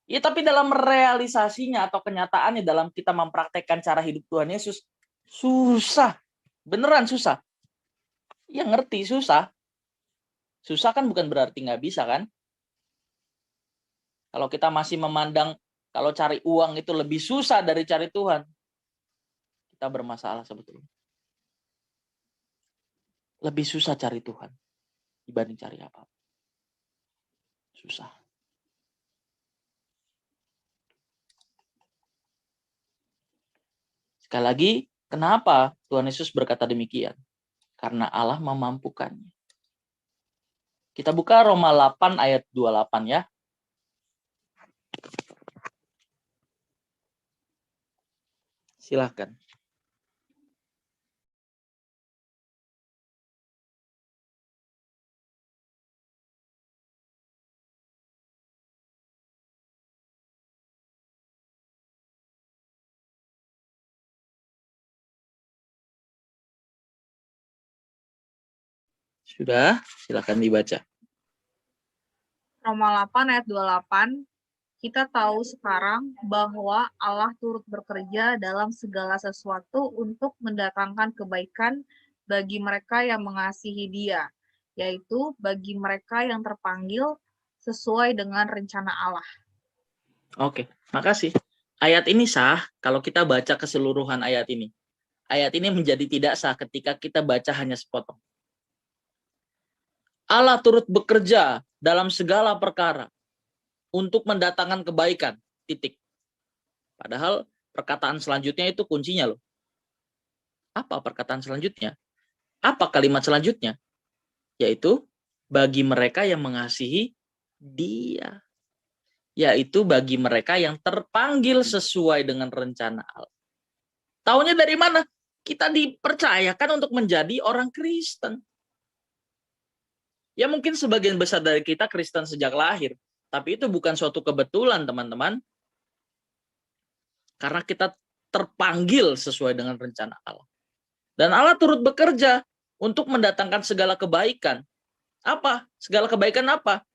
Ya tapi dalam realisasinya atau kenyataannya dalam kita mempraktekkan cara hidup Tuhan Yesus, susah. Beneran susah. Ya ngerti, susah. Susah kan bukan berarti nggak bisa kan? Kalau kita masih memandang kalau cari uang itu lebih susah dari cari Tuhan, kita bermasalah sebetulnya. Lebih susah cari Tuhan dibanding cari apa. Susah. Sekali lagi, kenapa Tuhan Yesus berkata demikian? Karena Allah memampukannya. Kita buka Roma 8 ayat 28 ya. Silakan. Sudah, silakan dibaca. Roma 8 ayat 28, kita tahu sekarang bahwa Allah turut bekerja dalam segala sesuatu untuk mendatangkan kebaikan bagi mereka yang mengasihi Dia, yaitu bagi mereka yang terpanggil sesuai dengan rencana Allah. Oke, makasih. Ayat ini sah kalau kita baca keseluruhan ayat ini. Ayat ini menjadi tidak sah ketika kita baca hanya sepotong. Allah turut bekerja dalam segala perkara untuk mendatangkan kebaikan. Titik. Padahal perkataan selanjutnya itu kuncinya loh. Apa perkataan selanjutnya? Apa kalimat selanjutnya? Yaitu bagi mereka yang mengasihi Dia. Yaitu bagi mereka yang terpanggil sesuai dengan rencana Allah. Taunya dari mana? Kita dipercayakan untuk menjadi orang Kristen. Ya mungkin sebagian besar dari kita Kristen sejak lahir. Tapi itu bukan suatu kebetulan teman-teman. Karena kita terpanggil sesuai dengan rencana Allah. Dan Allah turut bekerja untuk mendatangkan segala kebaikan. Apa? Segala kebaikan apa?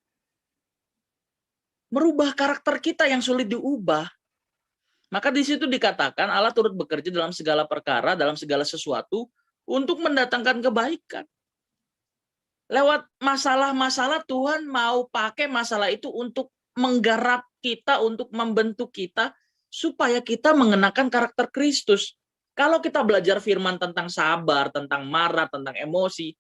Merubah karakter kita yang sulit diubah. Maka di situ dikatakan Allah turut bekerja dalam segala perkara, dalam segala sesuatu untuk mendatangkan kebaikan. Lewat masalah-masalah Tuhan mau pakai masalah itu untuk menggarap kita, untuk membentuk kita, supaya kita mengenakan karakter Kristus. Kalau kita belajar firman tentang sabar, tentang marah, tentang emosi,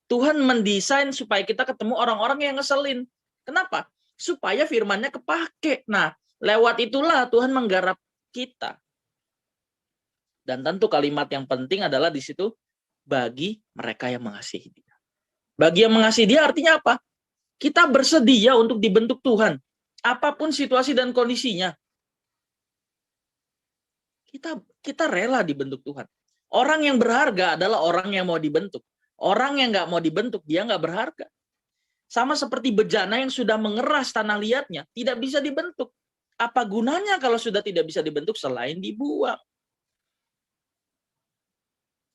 Tuhan mendesain supaya kita ketemu orang-orang yang ngeselin. Kenapa? Supaya firmannya kepake. Nah, lewat itulah Tuhan menggarap kita. Dan tentu kalimat yang penting adalah di situ, bagi mereka yang mengasihi Dia. Bagi yang mengasihi Dia artinya apa? Kita bersedia untuk dibentuk Tuhan. Apapun situasi dan kondisinya. Kita rela dibentuk Tuhan. Orang yang berharga adalah orang yang mau dibentuk. Orang yang nggak mau dibentuk, dia nggak berharga. Sama seperti bejana yang sudah mengeras tanah liatnya, tidak bisa dibentuk. Apa gunanya kalau sudah tidak bisa dibentuk selain dibuang?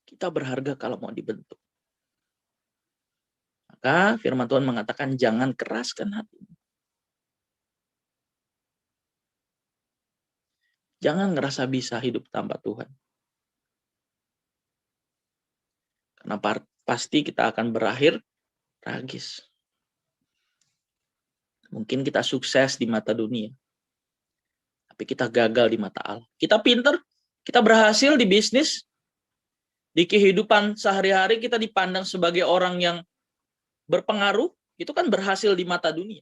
Kita berharga kalau mau dibentuk. Maka firman Tuhan mengatakan jangan keraskan hatimu. Jangan ngerasa bisa hidup tanpa Tuhan. Karena pasti kita akan berakhir tragis. Mungkin kita sukses di mata dunia. Tapi kita gagal di mata Allah. Kita pinter, kita berhasil di bisnis, di kehidupan sehari-hari kita dipandang sebagai orang yang berpengaruh, itu kan berhasil di mata dunia.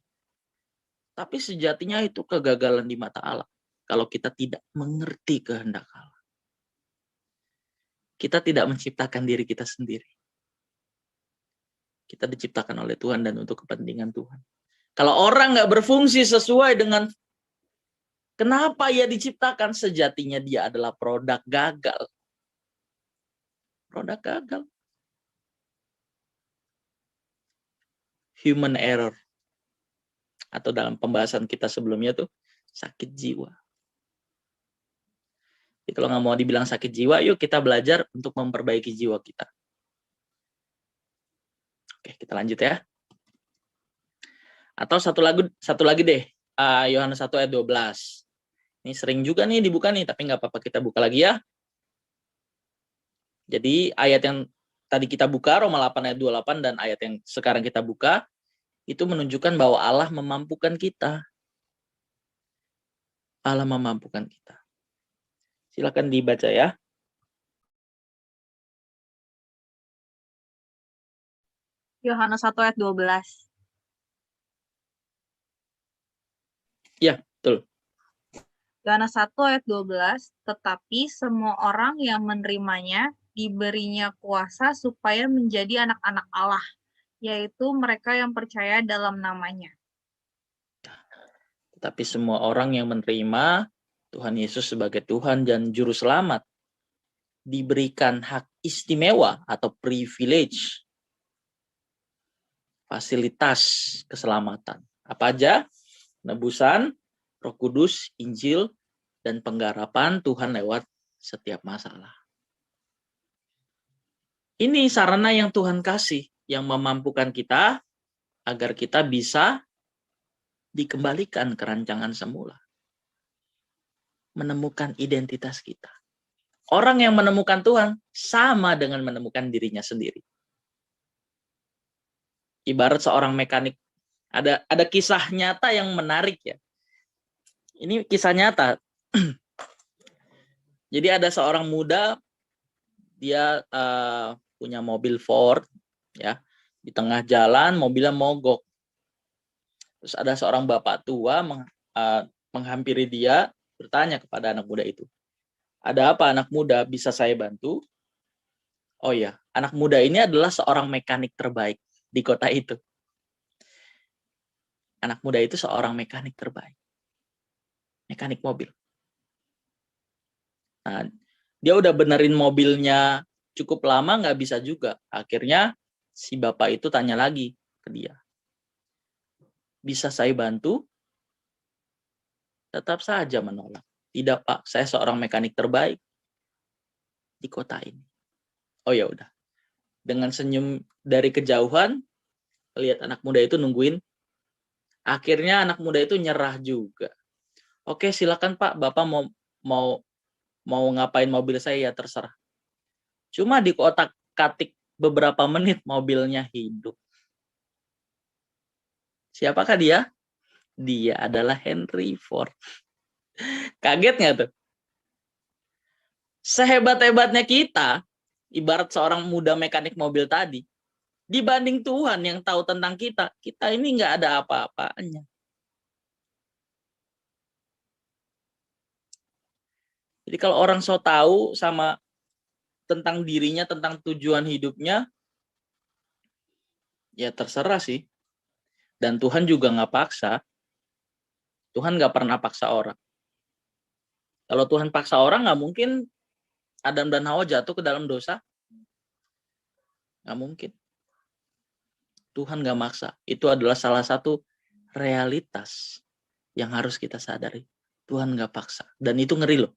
Tapi sejatinya itu kegagalan di mata Allah. Kalau kita tidak mengerti kehendak Allah. Kita tidak menciptakan diri kita sendiri. Kita diciptakan oleh Tuhan dan untuk kepentingan Tuhan. Kalau orang nggak berfungsi sesuai dengan kenapa ia diciptakan, sejatinya dia adalah produk gagal. Produk gagal. Human error. Atau dalam pembahasan kita sebelumnya tuh, sakit jiwa. Jadi kalau nggak mau dibilang sakit jiwa, yuk kita belajar untuk memperbaiki jiwa kita. Oke, kita lanjut ya. Atau satu lagi deh, Yohanes 1 ayat 12. Ini sering juga nih dibuka nih, tapi nggak apa-apa kita buka lagi ya. Jadi ayat yang tadi kita buka, Roma 8 ayat 28, dan ayat yang sekarang kita buka, itu menunjukkan bahwa Allah memampukan kita. Allah memampukan kita. Silakan dibaca ya. Yohanes 1 ayat 12. Ya, betul. Yohanes 1 ayat 12, tetapi semua orang yang menerimanya diberinya kuasa supaya menjadi anak-anak Allah, yaitu mereka yang percaya dalam namanya. Tetapi semua orang yang menerima Tuhan Yesus sebagai Tuhan dan Juru Selamat diberikan hak istimewa atau privilege, fasilitas keselamatan. Apa aja? Nebusan, Roh Kudus, Injil, dan penggarapan Tuhan lewat setiap masalah. Ini sarana yang Tuhan kasih, yang memampukan kita agar kita bisa dikembalikan ke rancangan semula. Menemukan identitas kita. Orang yang menemukan Tuhan sama dengan menemukan dirinya sendiri. Ibarat seorang mekanik. Ada kisah nyata yang menarik ya. Ini kisah nyata. Jadi ada seorang muda, dia punya mobil Ford, ya. Di tengah jalan mobilnya mogok. Terus ada seorang bapak tua menghampiri dia, bertanya kepada anak muda itu, ada apa anak muda, bisa saya bantu? Oh ya, anak muda ini adalah seorang mekanik terbaik di kota itu. Anak muda itu seorang mekanik terbaik. Mekanik mobil. Nah, dia udah benerin mobilnya cukup lama, nggak bisa juga. Akhirnya si bapak itu tanya lagi ke dia. Bisa saya bantu? Tetap saja menolak. Tidak Pak, saya seorang mekanik terbaik di kota ini. Oh ya udah. Dengan senyum dari kejauhan, lihat anak muda itu nungguin. Akhirnya anak muda itu nyerah juga. Oke, silakan Pak, Bapak mau ngapain mobil saya ya terserah. Cuma di kotak-katik beberapa menit mobilnya hidup. Siapakah dia? Dia adalah Henry Ford. Kaget nggak tuh? Sehebat-hebatnya kita, ibarat seorang muda mekanik mobil tadi, dibanding Tuhan yang tahu tentang kita ini nggak ada apa-apanya. Jadi kalau orang so tahu sama tentang dirinya, tentang tujuan hidupnya, ya terserah sih. Dan Tuhan juga nggak paksa. Tuhan nggak pernah paksa orang. Kalau Tuhan paksa orang, nggak mungkin Adam dan Hawa jatuh ke dalam dosa. Nggak mungkin. Tuhan nggak maksa. Itu adalah salah satu realitas yang harus kita sadari. Tuhan nggak paksa. Dan itu ngeri loh.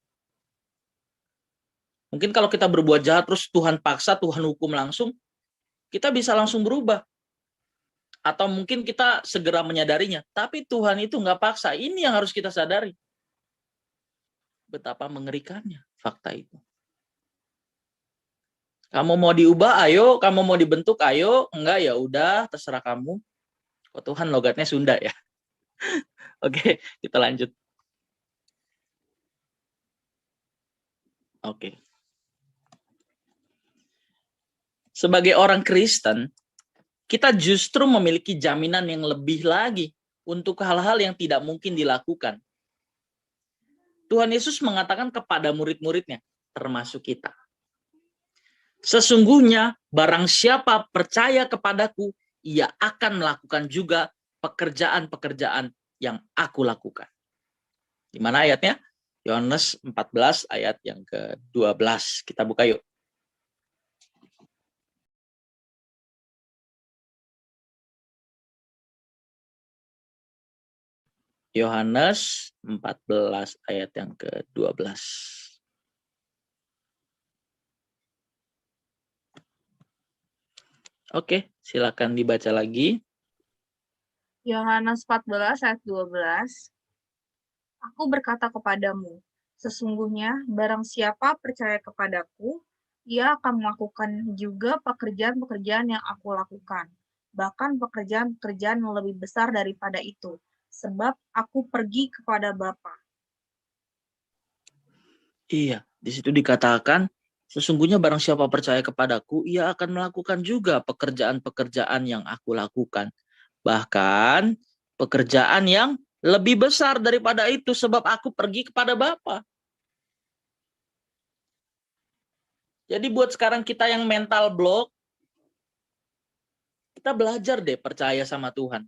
Mungkin kalau kita berbuat jahat terus Tuhan paksa, Tuhan hukum langsung, kita bisa langsung berubah. Atau mungkin kita segera menyadarinya. Tapi Tuhan itu nggak paksa. Ini yang harus kita sadari. Betapa mengerikannya fakta itu. Kamu mau diubah, ayo. Kamu mau dibentuk, ayo. Enggak, ya udah, terserah kamu. Kok Tuhan logatnya Sunda ya? Oke, kita lanjut. Oke. Sebagai orang Kristen, kita justru memiliki jaminan yang lebih lagi untuk hal-hal yang tidak mungkin dilakukan. Tuhan Yesus mengatakan kepada murid-muridnya, termasuk kita. Sesungguhnya barang siapa percaya kepadaku, ia akan melakukan juga pekerjaan-pekerjaan yang aku lakukan. Di mana ayatnya? Yohanes 14 ayat yang ke-12. Kita buka yuk. Yohanes 14 ayat yang ke-12. Oke, silakan dibaca lagi. Yohanes 14 ayat 12. Aku berkata kepadamu, sesungguhnya barang siapa percaya kepadaku, ia akan melakukan juga pekerjaan-pekerjaan yang aku lakukan. Bahkan pekerjaan-pekerjaan yang lebih besar daripada itu. Sebab aku pergi kepada Bapa. Iya, di situ dikatakan, sesungguhnya barang siapa percaya kepadaku, ia akan melakukan juga pekerjaan-pekerjaan yang aku lakukan. Bahkan pekerjaan yang lebih besar daripada itu, sebab aku pergi kepada Bapa. Jadi buat sekarang kita yang mental block, kita belajar deh percaya sama Tuhan.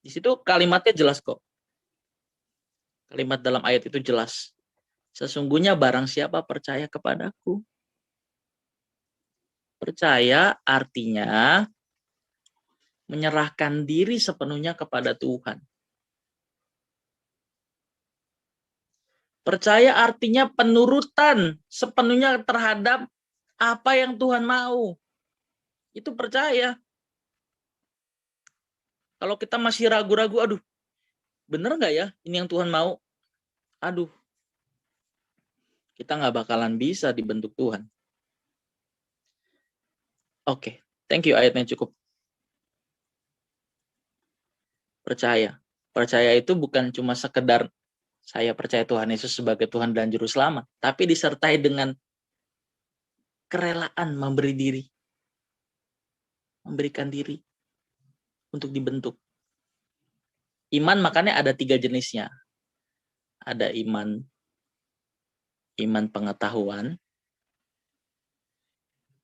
Di situ kalimatnya jelas kok. Kalimat dalam ayat itu jelas. Sesungguhnya barang siapa percaya kepadaku. Percaya artinya menyerahkan diri sepenuhnya kepada Tuhan. Percaya artinya penurutan sepenuhnya terhadap apa yang Tuhan mau. Itu percaya. Kalau kita masih ragu-ragu, aduh, bener nggak ya ini yang Tuhan mau? Aduh, kita nggak bakalan bisa dibentuk Tuhan. Oke, thank you, ayatnya cukup. Percaya. Percaya itu bukan cuma sekedar saya percaya Tuhan Yesus sebagai Tuhan dan Juru Selamat, tapi disertai dengan kerelaan memberi diri. Memberikan diri untuk dibentuk. Iman makanya ada 3 jenisnya. Ada iman pengetahuan,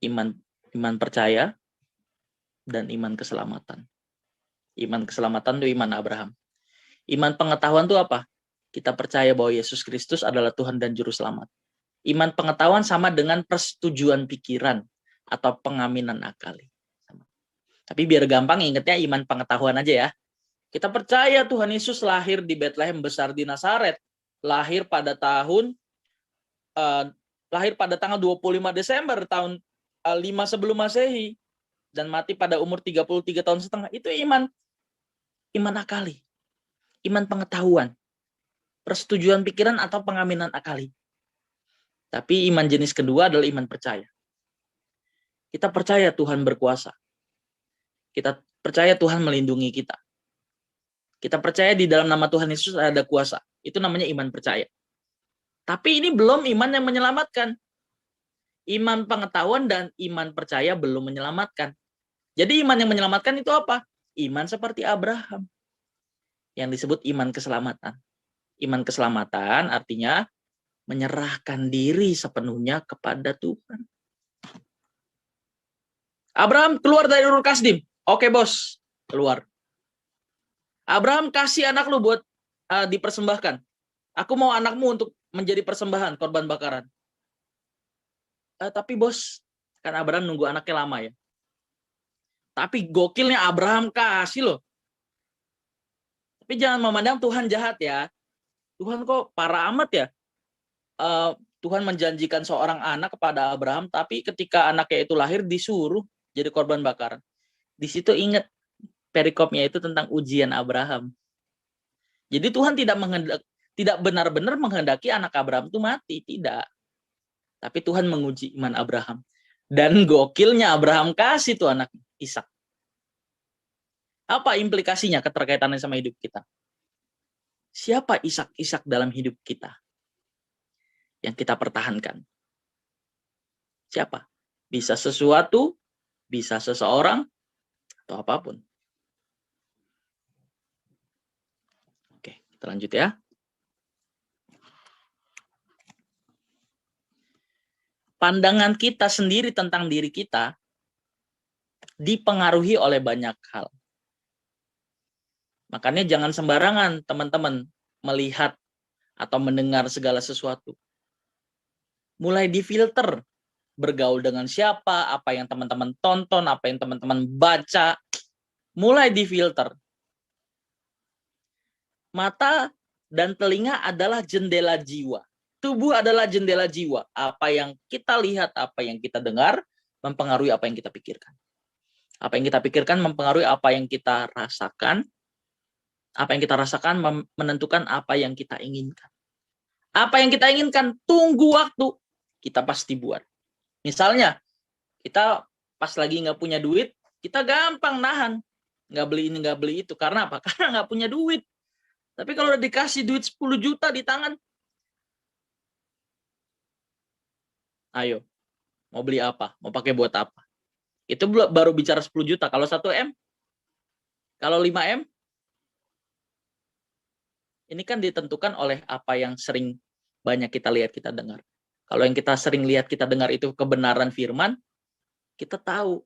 iman percaya, dan iman keselamatan. Iman keselamatan itu iman Abraham. Iman pengetahuan itu apa? Kita percaya bahwa Yesus Kristus adalah Tuhan dan Juru Selamat. Iman pengetahuan sama dengan persetujuan pikiran atau pengaminan akali. Tapi biar gampang ingatnya iman pengetahuan aja ya. Kita percaya Tuhan Yesus lahir di Bethlehem, besar di Nazaret. Lahir pada tanggal 25 Desember tahun 5 sebelum Masehi dan mati pada umur 33 tahun setengah. Itu iman akali. Iman pengetahuan. Persetujuan pikiran atau pengaminan akali. Tapi iman jenis kedua adalah iman percaya. Kita percaya Tuhan berkuasa. Kita percaya Tuhan melindungi kita. Kita percaya di dalam nama Tuhan Yesus ada kuasa. Itu namanya iman percaya. Tapi ini belum iman yang menyelamatkan. Iman pengetahuan dan iman percaya belum menyelamatkan. Jadi iman yang menyelamatkan itu apa? Iman seperti Abraham. Yang disebut iman keselamatan. Iman keselamatan artinya menyerahkan diri sepenuhnya kepada Tuhan. Abraham keluar dari Ur Kasdim. Oke bos, keluar. Abraham kasih anak lu buat dipersembahkan. Aku mau anakmu untuk menjadi persembahan, korban bakaran. Tapi bos, kan Abraham nunggu anaknya lama ya. Tapi gokilnya Abraham kasih loh. Tapi jangan memandang Tuhan jahat ya. Tuhan kok parah amat ya. Tuhan menjanjikan seorang anak kepada Abraham, tapi ketika anaknya itu lahir disuruh jadi korban bakaran. Di situ ingat perikopnya itu tentang ujian Abraham. Jadi Tuhan tidak benar-benar menghendaki anak Abraham itu mati, tidak. Tapi Tuhan menguji iman Abraham. Dan gokilnya Abraham kasih tuh anak Ishak. Apa implikasinya keterkaitannya sama hidup kita? Siapa Ishak dalam hidup kita? Yang kita pertahankan. Siapa? Bisa sesuatu, bisa seseorang, atau apapun. Oke, kita lanjut ya. Pandangan kita sendiri tentang diri kita dipengaruhi oleh banyak hal. Makanya jangan sembarangan teman-teman melihat atau mendengar segala sesuatu. Mulai difilter, bergaul dengan siapa, apa yang teman-teman tonton, apa yang teman-teman baca, mulai difilter. Mata dan telinga adalah jendela jiwa. Tubuh adalah jendela jiwa. Apa yang kita lihat, apa yang kita dengar, mempengaruhi apa yang kita pikirkan. Apa yang kita pikirkan mempengaruhi apa yang kita rasakan. Apa yang kita rasakan menentukan apa yang kita inginkan. Apa yang kita inginkan, tunggu waktu. Kita pasti buat. Misalnya, kita pas lagi nggak punya duit, kita gampang nahan. Nggak beli ini, nggak beli itu. Karena apa? Karena nggak punya duit. Tapi kalau udah dikasih duit 10 juta di tangan, ayo, mau beli apa? Mau pakai buat apa? Itu baru bicara 10 juta. Kalau 1 M, kalau 5 M, ini kan ditentukan oleh apa yang sering banyak kita lihat, kita dengar. Kalau yang kita sering lihat, kita dengar itu kebenaran firman, kita tahu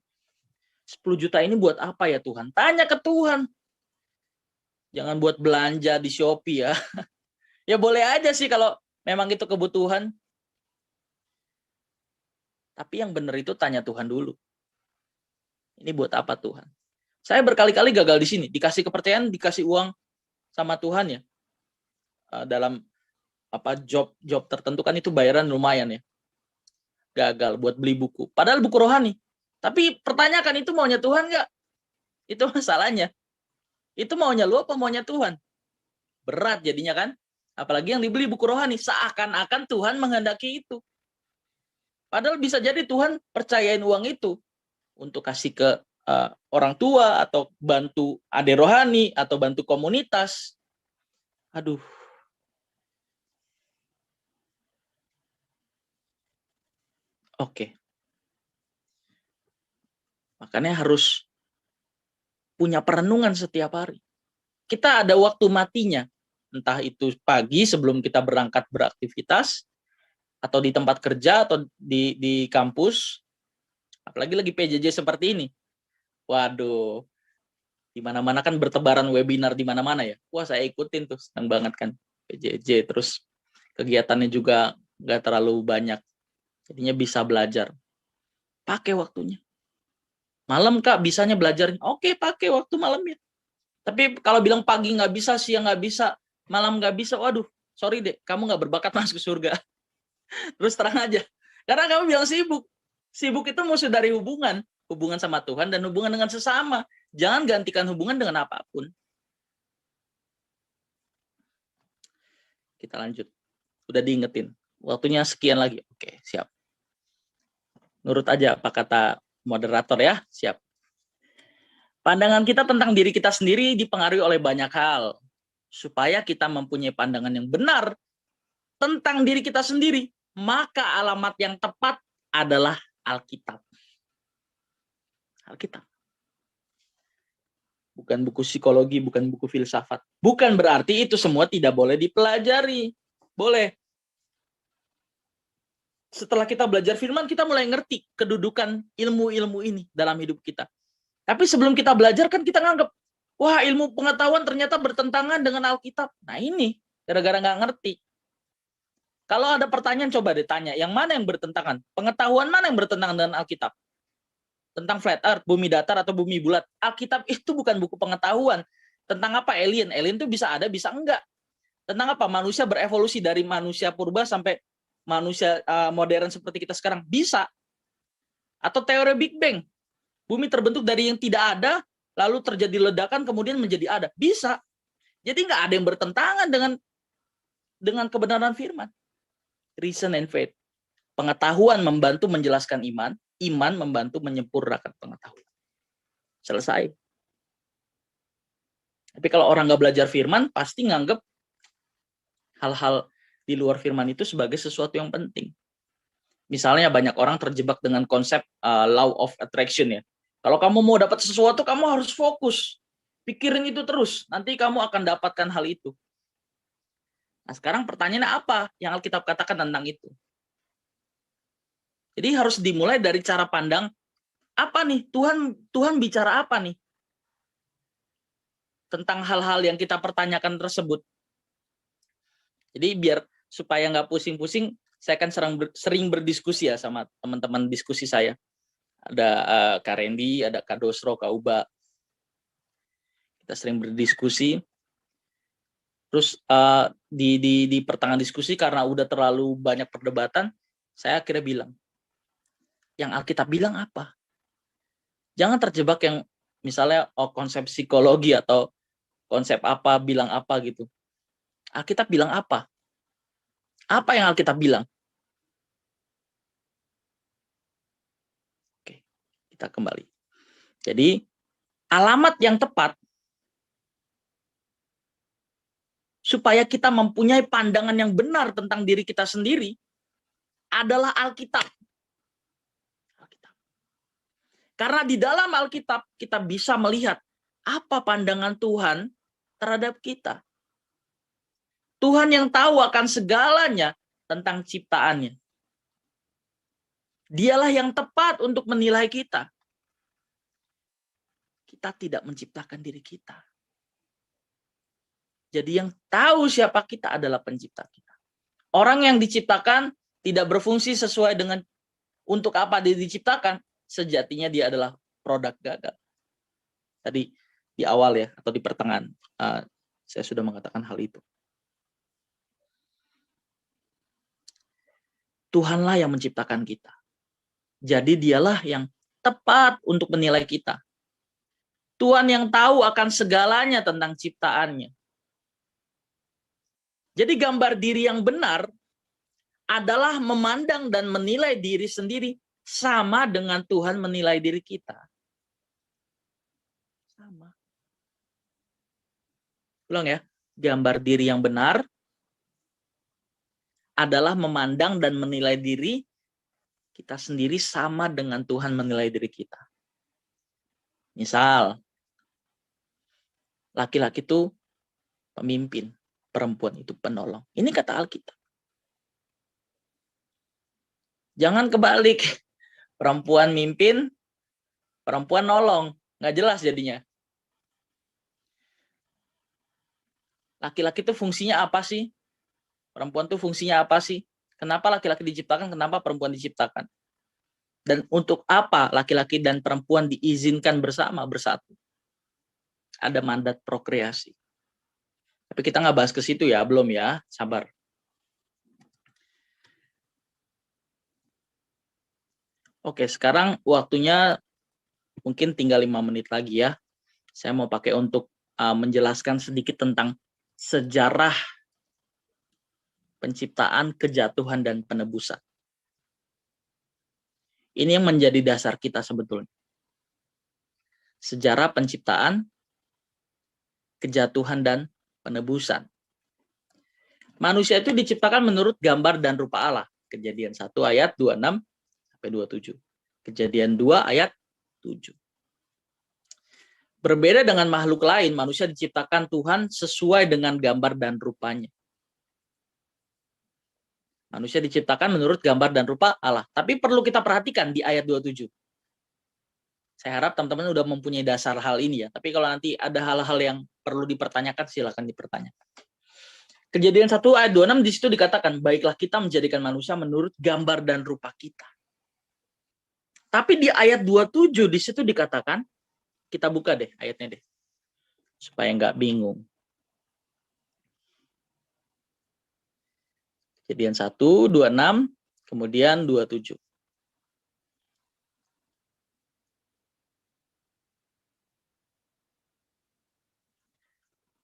10 juta ini buat apa ya Tuhan? Tanya ke Tuhan. Jangan buat belanja di Shopee ya. Ya boleh aja sih kalau memang itu kebutuhan. Tapi yang benar itu tanya Tuhan dulu. Ini buat apa Tuhan? Saya berkali-kali gagal di sini. Dikasih kepercayaan, dikasih uang sama Tuhan ya. Dalam job tertentu kan itu bayaran lumayan ya. Gagal buat beli buku. Padahal buku rohani. Tapi pertanyakan itu maunya Tuhan nggak? Itu masalahnya. Itu maunya lu apa maunya Tuhan? Berat jadinya kan? Apalagi yang dibeli buku rohani. Seakan-akan Tuhan menghendaki itu. Padahal bisa jadi Tuhan percayain uang itu untuk kasih ke orang tua atau bantu adik rohani atau bantu komunitas. Aduh. Oke. Makanya harus punya perenungan setiap hari. Kita ada waktu matinya. Entah itu pagi sebelum kita berangkat beraktivitas, atau di tempat kerja, atau di kampus. Apalagi lagi PJJ seperti ini. Waduh. Di mana-mana kan bertebaran webinar di mana-mana ya. Wah, saya ikutin tuh. Senang banget kan PJJ. Terus kegiatannya juga nggak terlalu banyak. Jadinya bisa belajar. Pakai waktunya. Malam Kak, bisanya belajar. Oke, pakai waktu malamnya. Tapi kalau bilang pagi nggak bisa, siang nggak bisa, malam nggak bisa, waduh, sorry deh, kamu nggak berbakat masuk surga. Terus terang aja. Karena kamu bilang sibuk. Sibuk itu musuh dari hubungan. Hubungan sama Tuhan dan hubungan dengan sesama. Jangan gantikan hubungan dengan apapun. Kita lanjut. Udah diingetin. Waktunya sekian lagi. Oke, siap. Nurut aja apa kata moderator ya. Siap. Pandangan kita tentang diri kita sendiri dipengaruhi oleh banyak hal. Supaya kita mempunyai pandangan yang benar tentang diri kita sendiri, maka alamat yang tepat adalah Alkitab. Alkitab. Bukan buku psikologi, bukan buku filsafat. Bukan berarti itu semua tidak boleh dipelajari. Boleh. Setelah kita belajar firman, kita mulai ngerti kedudukan ilmu-ilmu ini dalam hidup kita. Tapi sebelum kita belajar kan kita nganggap, wah ilmu pengetahuan ternyata bertentangan dengan Alkitab. Nah ini, gara-gara nggak ngerti. Kalau ada pertanyaan coba ditanya, yang mana yang bertentangan? Pengetahuan mana yang bertentangan dengan Alkitab? Tentang flat earth, bumi datar atau bumi bulat. Alkitab itu bukan buku pengetahuan. Tentang apa alien? Alien itu bisa ada, bisa enggak. Tentang apa? Manusia berevolusi dari manusia purba sampai manusia modern seperti kita sekarang. Bisa. Atau teori Big Bang. Bumi terbentuk dari yang tidak ada, lalu terjadi ledakan, kemudian menjadi ada. Bisa. Jadi nggak ada yang bertentangan dengan kebenaran firman. Reason and faith. Pengetahuan membantu menjelaskan iman, iman membantu menyempurnakan pengetahuan. Selesai. Tapi kalau orang nggak belajar firman, pasti nganggep hal-hal di luar firman itu sebagai sesuatu yang penting. Misalnya banyak orang terjebak dengan konsep law of attraction ya. Kalau kamu mau dapat sesuatu, kamu harus fokus. Pikirin itu terus. Nanti kamu akan dapatkan hal itu. Nah sekarang pertanyaannya apa yang Alkitab katakan tentang itu? Jadi harus dimulai dari cara pandang apa nih? Tuhan bicara apa nih? tentang hal-hal yang kita pertanyakan tersebut. Jadi biar supaya nggak pusing-pusing, saya akan sering berdiskusi ya sama teman-teman diskusi saya. Ada Kak Randy, ada Kak Dosro, Kak Uba. Kita sering berdiskusi. Terus di pertengahan diskusi karena udah terlalu banyak perdebatan, saya akhirnya bilang, yang Alkitab bilang apa? Jangan terjebak yang misalnya konsep psikologi atau konsep apa bilang apa gitu. Alkitab bilang apa? Apa yang Alkitab bilang? Oke, kita kembali. Jadi alamat yang tepat supaya kita mempunyai pandangan yang benar tentang diri kita sendiri adalah Alkitab. Karena di dalam Alkitab kita bisa melihat apa pandangan Tuhan terhadap kita. Tuhan yang tahu akan segalanya tentang ciptaannya. Dialah yang tepat untuk menilai kita. Kita tidak menciptakan diri kita. Jadi yang tahu siapa kita adalah pencipta kita. Orang yang diciptakan tidak berfungsi sesuai dengan untuk apa dia diciptakan, sejatinya dia adalah produk gagal. Tadi di awal ya, atau di pertengahan, saya sudah mengatakan hal itu. Tuhanlah yang menciptakan kita. Jadi dialah yang tepat untuk menilai kita. Tuhan yang tahu akan segalanya tentang ciptaannya. Jadi gambar diri yang benar adalah memandang dan menilai diri sendiri sama dengan Tuhan menilai diri kita. Sama. Ulang ya, gambar diri yang benar adalah memandang dan menilai diri kita sendiri sama dengan Tuhan menilai diri kita. Misal, laki-laki itu pemimpin, perempuan itu penolong. Ini kata Alkitab. Jangan kebalik. Perempuan mimpin, perempuan nolong. Nggak jelas jadinya. Laki-laki itu fungsinya apa sih? Perempuan itu fungsinya apa sih? Kenapa laki-laki diciptakan? Kenapa perempuan diciptakan? Dan untuk apa laki-laki dan perempuan diizinkan bersatu? Ada mandat prokreasi. Tapi kita nggak bahas ke situ ya, belum ya, sabar. Oke, sekarang waktunya mungkin tinggal 5 menit lagi ya. Saya mau pakai untuk menjelaskan sedikit tentang sejarah penciptaan, kejatuhan, dan penebusan. Ini yang menjadi dasar kita sebetulnya. Sejarah penciptaan, kejatuhan, dan penebusan. Manusia itu diciptakan menurut gambar dan rupa Allah. Kejadian 1 ayat 26 sampai 27. Kejadian 2 ayat 7. Berbeda dengan makhluk lain, manusia diciptakan Tuhan sesuai dengan gambar dan rupanya. Manusia diciptakan menurut gambar dan rupa Allah. Tapi perlu kita perhatikan di ayat 27. Saya harap teman-teman udah mempunyai dasar hal ini ya. Tapi kalau nanti ada hal-hal yang perlu dipertanyakan, silakan dipertanyakan. Kejadian 1 ayat 26 di situ dikatakan, baiklah kita menjadikan manusia menurut gambar dan rupa kita. Tapi di ayat 27 di situ dikatakan, kita buka deh ayatnya deh. Supaya nggak bingung. Kejadian 1, 26, kemudian 27.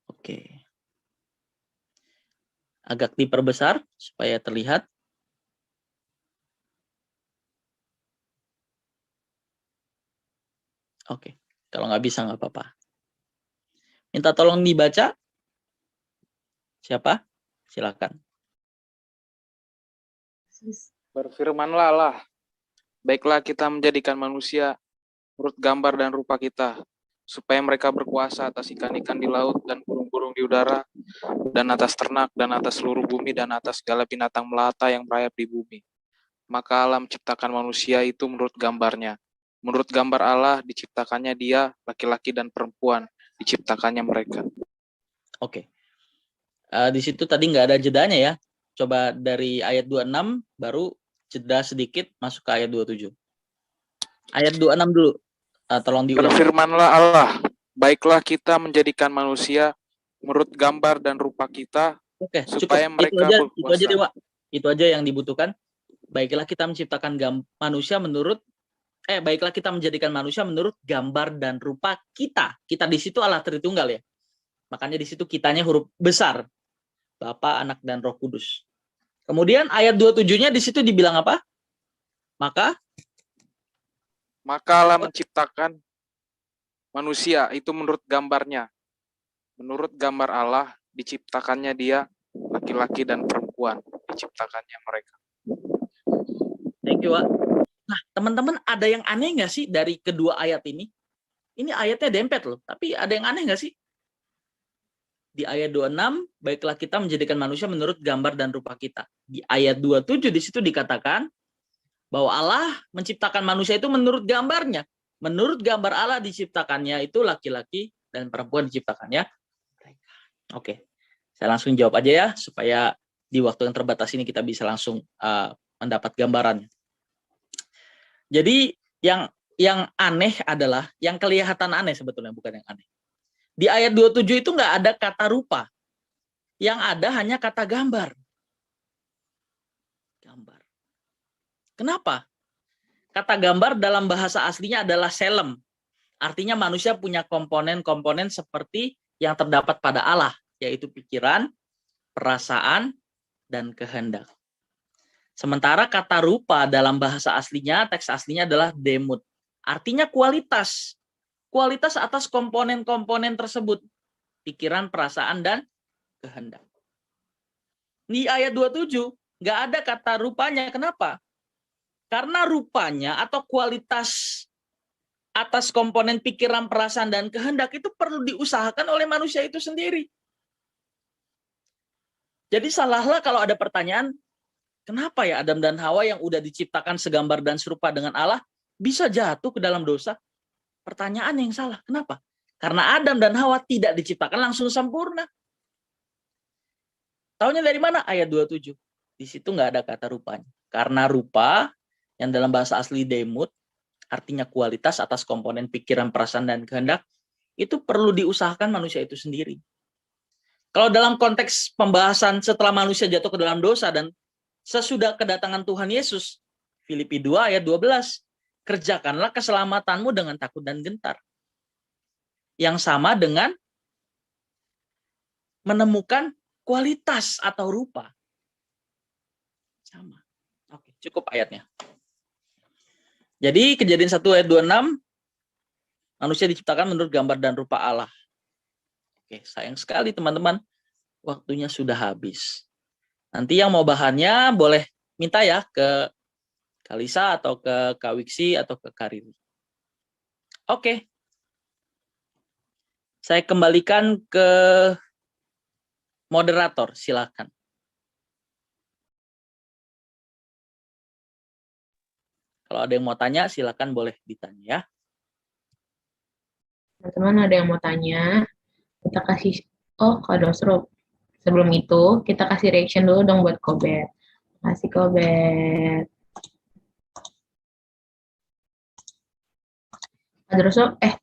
Oke. Agak diperbesar supaya terlihat. Oke. Kalau nggak bisa nggak apa-apa. Minta tolong dibaca. Siapa? Silakan. Berfirmanlah Allah, baiklah kita menjadikan manusia menurut gambar dan rupa kita, supaya mereka berkuasa atas ikan-ikan di laut dan burung-burung di udara, dan atas ternak, dan atas seluruh bumi, dan atas segala binatang melata yang merayap di bumi. Maka Allah menciptakan manusia itu menurut gambarnya. Menurut gambar Allah diciptakannya dia, laki-laki dan perempuan, diciptakannya mereka. Oke. Di situ tadi nggak ada jedanya ya. Coba dari ayat 26 baru jeda sedikit masuk ke ayat 27. Ayat 26 dulu. Tolong diulang. Berfirmanlah Allah, baiklah kita menjadikan manusia menurut gambar dan rupa kita, Oke, cukup. supaya mereka Itu aja berkuasa. Dewa. Itu aja yang dibutuhkan. Baiklah kita menciptakan manusia menurut baiklah kita menjadikan manusia menurut gambar dan rupa kita. Kita di situ Allah Tritunggal ya. Makanya di situ kitanya huruf besar. Bapa, Anak, dan Roh Kudus. Kemudian ayat 27-nya di situ dibilang apa? Maka Allah menciptakan manusia itu menurut gambarnya. Menurut gambar Allah diciptakannya dia, laki-laki dan perempuan diciptakannya mereka. Thank you, Wak. Nah, teman-teman ada yang aneh nggak sih dari kedua ayat ini? Ini ayatnya dempet loh, tapi ada yang aneh nggak sih? Di ayat 26, baiklah kita menjadikan manusia menurut gambar dan rupa kita. Di ayat 27 di situ dikatakan bahwa Allah menciptakan manusia itu menurut gambarnya. Menurut gambar Allah diciptakannya itu laki-laki dan perempuan diciptakannya. Oke, saya langsung jawab aja ya, supaya di waktu yang terbatas ini kita bisa langsung mendapat gambarannya. Jadi yang aneh adalah, yang kelihatan aneh sebetulnya, bukan yang aneh. Di ayat 27 itu nggak ada kata rupa. Yang ada hanya kata gambar. Gambar. Kenapa? Kata gambar dalam bahasa aslinya adalah selem. Artinya manusia punya komponen-komponen seperti yang terdapat pada Allah, yaitu pikiran, perasaan, dan kehendak. Sementara kata rupa dalam bahasa aslinya, teks aslinya adalah demut. Artinya kualitas. Kualitas atas komponen-komponen tersebut. Pikiran, perasaan, dan kehendak. Di ayat 27, nggak ada kata rupanya. Kenapa? Karena rupanya atau kualitas atas komponen pikiran, perasaan, dan kehendak itu perlu diusahakan oleh manusia itu sendiri. Jadi salahlah kalau ada pertanyaan, kenapa ya Adam dan Hawa yang udah diciptakan segambar dan serupa dengan Allah bisa jatuh ke dalam dosa? Pertanyaan yang salah. Kenapa? Karena Adam dan Hawa tidak diciptakan langsung sempurna. Taunya dari mana? Ayat 27. Di situ nggak ada kata rupanya. Karena rupa yang dalam bahasa asli demut, artinya kualitas atas komponen pikiran, perasaan, dan kehendak, itu perlu diusahakan manusia itu sendiri. Kalau dalam konteks pembahasan setelah manusia jatuh ke dalam dosa dan sesudah kedatangan Tuhan Yesus, Filipi 2 ayat 12, kerjakanlah keselamatanmu dengan takut dan gentar. Yang sama dengan menemukan kualitas atau rupa. Sama. Oke, cukup ayatnya. Jadi Kejadian 1 ayat 26, manusia diciptakan menurut gambar dan rupa Allah. Oke, sayang sekali teman-teman, waktunya sudah habis. Nanti yang mau bahannya boleh minta ya ke Kalisa atau ke Kak Wiksi atau ke Kariri. Oke. Saya kembalikan ke moderator, silakan. Kalau ada yang mau tanya, silakan boleh ditanya ya. Teman-teman ada yang mau tanya, kita kasih, Kak Dosro. Sebelum itu, kita kasih reaction dulu dong buat Kobet. Kasih Kobet.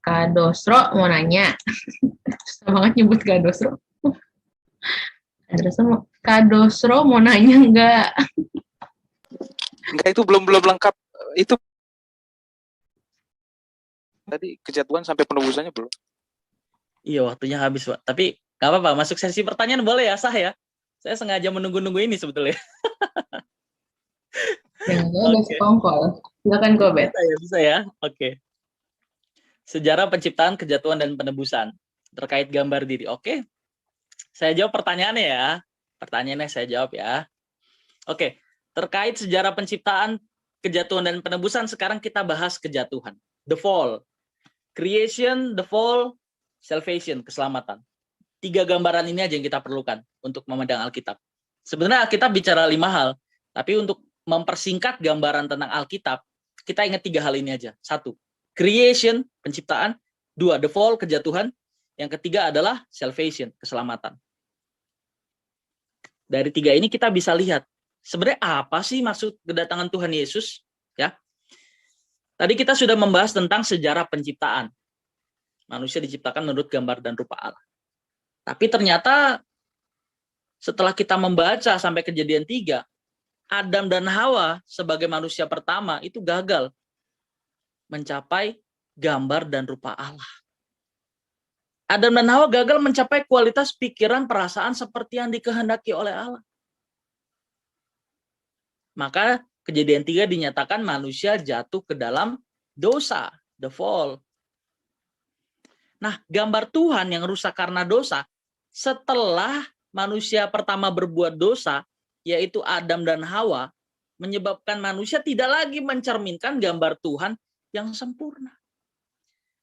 Kak Dosro mau nanya. Susah banget nyebut Kak Dosro. Kak Dosro mau nanya enggak? Enggak, itu belum lengkap. Itu tadi kejatuhan sampai penebusannya belum. Iya, waktunya habis, Pak. Tapi nggak apa-apa, masuk sesi pertanyaan boleh ya, sah ya. Saya sengaja menunggu-nunggu ini sebetulnya. Yang ada sekongkol. Silakan Kobet. Bisa ya. Oke. Sejarah penciptaan, kejatuhan, dan penebusan terkait gambar diri. Oke. Saya jawab pertanyaannya ya. Pertanyaannya saya jawab ya. Oke. Terkait sejarah penciptaan, kejatuhan, dan penebusan, sekarang kita bahas kejatuhan. The fall. Creation, the fall, salvation, keselamatan. 3 gambaran ini aja yang kita perlukan untuk memandang Alkitab. Sebenarnya Alkitab bicara 5 hal, tapi untuk mempersingkat gambaran tentang Alkitab, kita ingat 3 hal ini aja. 1, creation, penciptaan. 2, the fall, kejatuhan. Yang ketiga adalah salvation, keselamatan. Dari tiga ini kita bisa lihat sebenarnya apa sih maksud kedatangan Tuhan Yesus, ya. Tadi kita sudah membahas tentang sejarah penciptaan. Manusia diciptakan menurut gambar dan rupa Allah. Tapi ternyata setelah kita membaca sampai Kejadian 3, Adam dan Hawa sebagai manusia pertama itu gagal mencapai gambar dan rupa Allah. Adam dan Hawa gagal mencapai kualitas pikiran, perasaan seperti yang dikehendaki oleh Allah. Maka Kejadian 3 dinyatakan manusia jatuh ke dalam dosa, the fall. Nah, gambar Tuhan yang rusak karena dosa, setelah manusia pertama berbuat dosa, yaitu Adam dan Hawa, menyebabkan manusia tidak lagi mencerminkan gambar Tuhan yang sempurna.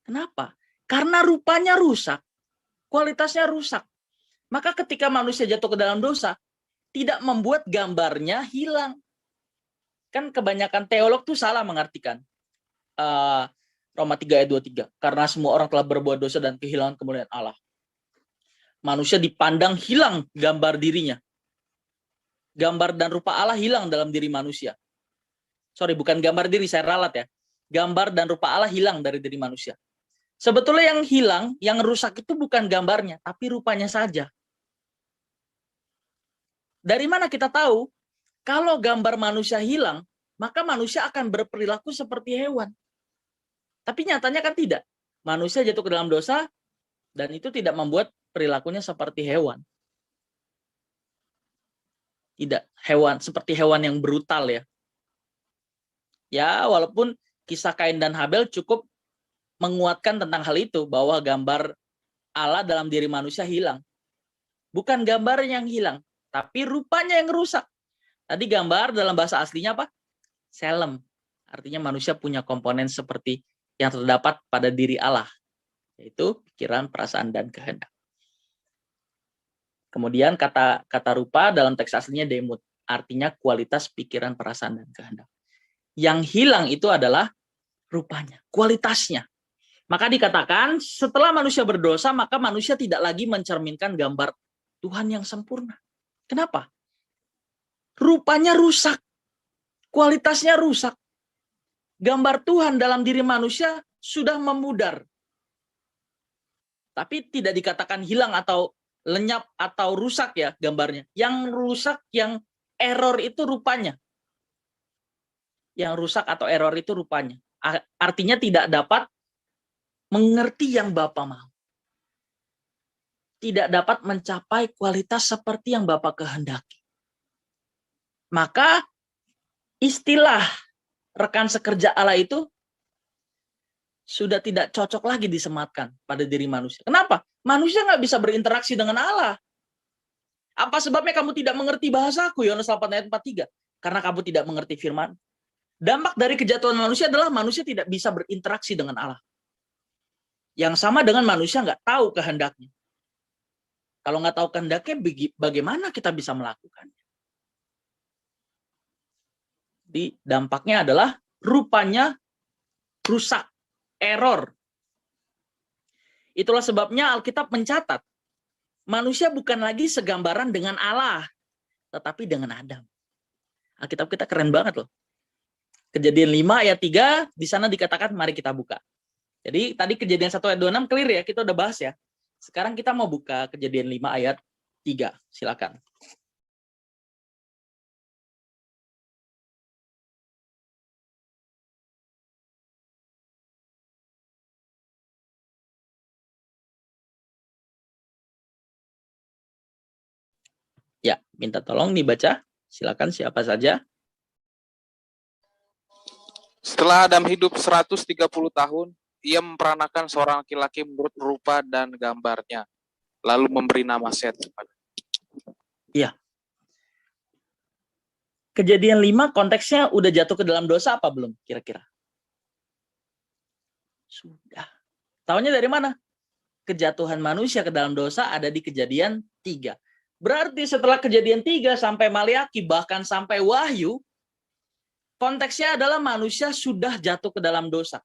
Kenapa? Karena rupanya rusak, kualitasnya rusak. Maka ketika manusia jatuh ke dalam dosa, tidak membuat gambarnya hilang. Kan kebanyakan teolog tuh salah mengartikan. Roma 3 ayat 23. Karena semua orang telah berbuat dosa dan kehilangan kemuliaan Allah. Manusia dipandang hilang gambar dirinya. Gambar dan rupa Allah hilang dalam diri manusia. Sorry, bukan gambar diri, saya ralat ya. Gambar dan rupa Allah hilang dari diri manusia. Sebetulnya yang hilang, yang rusak itu bukan gambarnya, tapi rupanya saja. Dari mana kita tahu? Kalau gambar manusia hilang, maka manusia akan berperilaku seperti hewan. Tapi nyatanya kan tidak. Manusia jatuh ke dalam dosa, dan itu tidak membuat perilakunya seperti hewan. Tidak hewan, seperti hewan yang brutal ya. Ya, walaupun kisah Kain dan Habel cukup menguatkan tentang hal itu, bahwa gambar Allah dalam diri manusia hilang. Bukan gambar yang hilang, tapi rupanya yang rusak. Tadi gambar dalam bahasa aslinya apa? Selem. Artinya manusia punya komponen seperti yang terdapat pada diri Allah, yaitu pikiran, perasaan, dan kehendak. Kemudian kata rupa dalam teks aslinya demut, artinya kualitas pikiran, perasaan, dan kehendak. Yang hilang itu adalah rupanya, kualitasnya. Maka dikatakan setelah manusia berdosa, maka manusia tidak lagi mencerminkan gambar Tuhan yang sempurna. Kenapa? Rupanya rusak, kualitasnya rusak. Gambar Tuhan dalam diri manusia sudah memudar. Tapi tidak dikatakan hilang atau lenyap atau rusak ya gambarnya. Yang rusak, yang error itu rupanya. Yang rusak atau error itu rupanya. Artinya tidak dapat mengerti yang Bapa mau. Tidak dapat mencapai kualitas seperti yang Bapa kehendaki. Maka istilah rekan sekerja Allah itu sudah tidak cocok lagi disematkan pada diri manusia. Kenapa? Manusia nggak bisa berinteraksi dengan Allah. Apa sebabnya kamu tidak mengerti bahasaku? Yohanes 8 ayat 43. Karena kamu tidak mengerti firman. Dampak dari kejatuhan manusia adalah manusia tidak bisa berinteraksi dengan Allah. Yang sama dengan manusia nggak tahu kehendaknya. Kalau nggak tahu kehendaknya, bagaimana kita bisa melakukannya? Jadi dampaknya adalah rupanya rusak, error. Itulah sebabnya Alkitab mencatat, manusia bukan lagi segambaran dengan Allah, tetapi dengan Adam. Alkitab kita keren banget loh. Kejadian 5 ayat 3, di sana dikatakan, mari kita buka. Jadi tadi Kejadian 1 ayat 26 clear ya, kita udah bahas ya. Sekarang kita mau buka Kejadian 5 ayat 3, silakan. Ya, minta tolong dibaca. Silakan siapa saja. Setelah Adam hidup 130 tahun, ia memperanakan seorang laki-laki menurut rupa dan gambarnya, lalu memberi nama Set. Iya. Kejadian 5 konteksnya udah jatuh ke dalam dosa apa belum kira-kira? Sudah. Tahunya dari mana? Kejatuhan manusia ke dalam dosa ada di Kejadian 3. Berarti setelah Kejadian 3 sampai Maleakhi, bahkan sampai Wahyu, konteksnya adalah manusia sudah jatuh ke dalam dosa.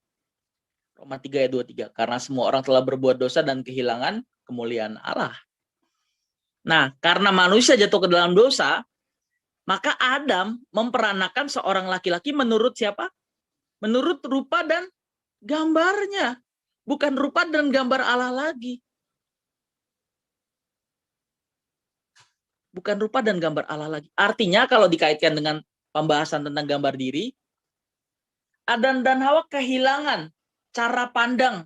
Roma 3 ayat 23. Karena semua orang telah berbuat dosa dan kehilangan kemuliaan Allah. Nah, karena manusia jatuh ke dalam dosa, maka Adam memperanakan seorang laki-laki menurut siapa? Menurut rupa dan gambarnya. Bukan rupa dan gambar Allah lagi. Bukan rupa dan gambar Allah lagi. Artinya kalau dikaitkan dengan pembahasan tentang gambar diri, Adam dan Hawa kehilangan cara pandang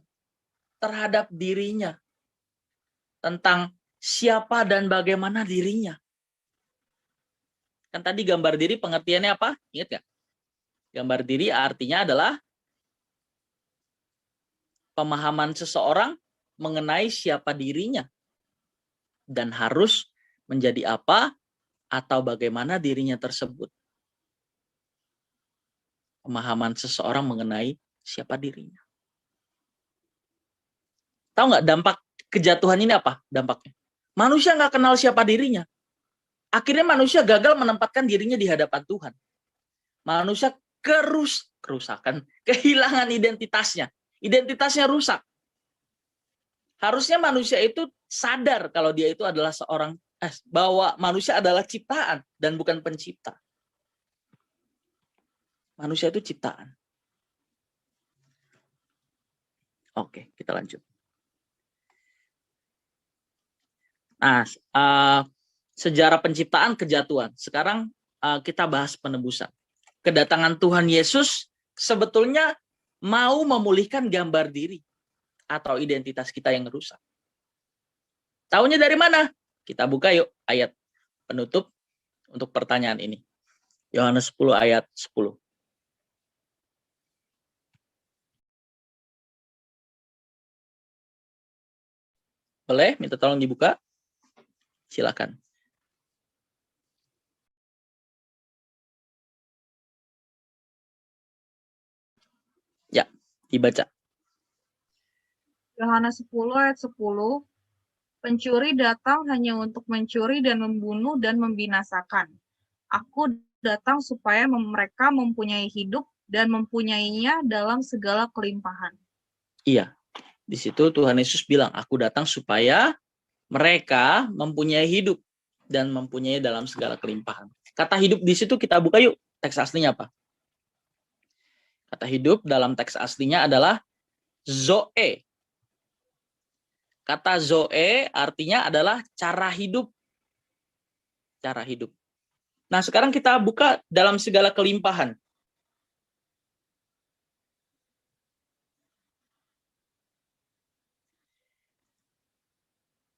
terhadap dirinya. Tentang siapa dan bagaimana dirinya. Kan tadi gambar diri pengertiannya apa? Ingat nggak? Gambar diri artinya adalah pemahaman seseorang mengenai siapa dirinya. Dan harus menjadi apa atau bagaimana dirinya tersebut. Pemahaman seseorang mengenai siapa dirinya. Tahu nggak dampak kejatuhan ini apa dampaknya? Manusia nggak kenal siapa dirinya. Akhirnya manusia gagal menempatkan dirinya di hadapan Tuhan. Manusia kerusakan, kehilangan identitasnya. Identitasnya rusak. Harusnya manusia itu sadar kalau dia itu adalah bahwa manusia adalah ciptaan dan bukan pencipta. Manusia itu ciptaan. Oke, kita lanjut. Nah, sejarah penciptaan, kejatuhan. Sekarang kita bahas penebusan. Kedatangan Tuhan Yesus sebetulnya mau memulihkan gambar diri atau identitas kita yang rusak. Tahunya dari mana? Kita buka yuk ayat penutup untuk pertanyaan ini. Yohanes 10 ayat 10. Boleh minta tolong dibuka? Silakan. Ya, dibaca. Yohanes 10 ayat 10. Pencuri datang hanya untuk mencuri dan membunuh dan membinasakan. Aku datang supaya mereka mempunyai hidup dan mempunyainya dalam segala kelimpahan. Iya. Di situ Tuhan Yesus bilang, aku datang supaya mereka mempunyai hidup dan mempunyai dalam segala kelimpahan. Kata hidup di situ kita buka yuk. Teks aslinya apa? Kata hidup dalam teks aslinya adalah zoe. Kata zoe artinya adalah cara hidup. Cara hidup. Nah, sekarang kita buka dalam segala kelimpahan.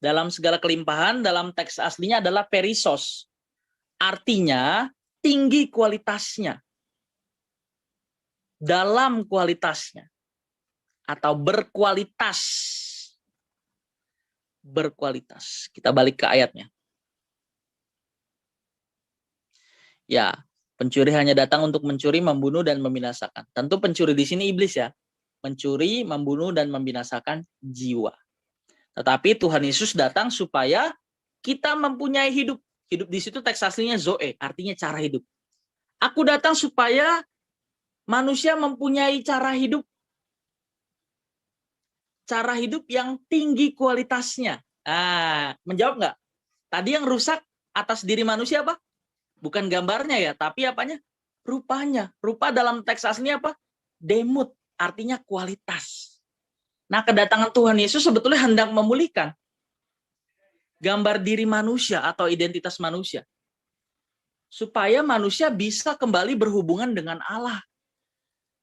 Dalam segala kelimpahan, dalam teks aslinya adalah perisos. Artinya tinggi kualitasnya. Dalam kualitasnya. Atau berkualitas. Berkualitas. Kita balik ke ayatnya. Ya, pencuri hanya datang untuk mencuri, membunuh, dan membinasakan. Tentu pencuri di sini iblis ya. Mencuri, membunuh, dan membinasakan jiwa. Tetapi Tuhan Yesus datang supaya kita mempunyai hidup. Hidup di situ teks aslinya zoe, artinya cara hidup. Aku datang supaya manusia mempunyai cara hidup. Cara hidup yang tinggi kualitasnya. Menjawab nggak? Tadi yang rusak atas diri manusia apa? Bukan gambarnya ya, tapi apanya? Rupanya. Rupa dalam teks aslinya apa? Demut, artinya kualitas. Nah, kedatangan Tuhan Yesus sebetulnya hendak memulihkan gambar diri manusia atau identitas manusia. Supaya manusia bisa kembali berhubungan dengan Allah.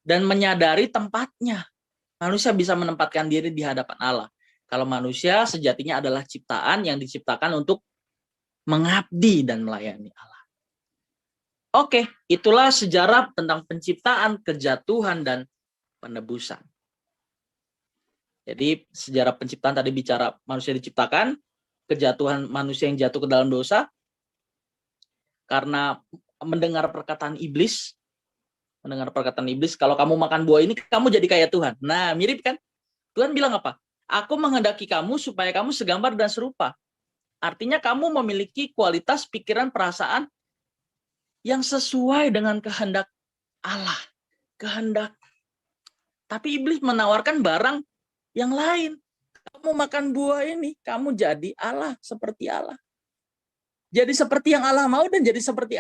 Dan menyadari tempatnya. Manusia bisa menempatkan diri di hadapan Allah. Kalau manusia sejatinya adalah ciptaan yang diciptakan untuk mengabdi dan melayani Allah. Oke, itulah sejarah tentang penciptaan, kejatuhan, dan penebusan. Jadi sejarah penciptaan tadi bicara manusia diciptakan, kejatuhan manusia yang jatuh ke dalam dosa, karena mendengar perkataan iblis, kalau kamu makan buah ini, kamu jadi kayak Tuhan. Nah, mirip kan? Tuhan bilang apa? Aku menghendaki kamu supaya kamu segambar dan serupa. Artinya kamu memiliki kualitas pikiran, perasaan yang sesuai dengan kehendak Allah. Kehendak Tapi iblis menawarkan barang yang lain. Kamu makan buah ini, kamu jadi Allah, seperti Allah. Jadi seperti yang Allah mau dan jadi seperti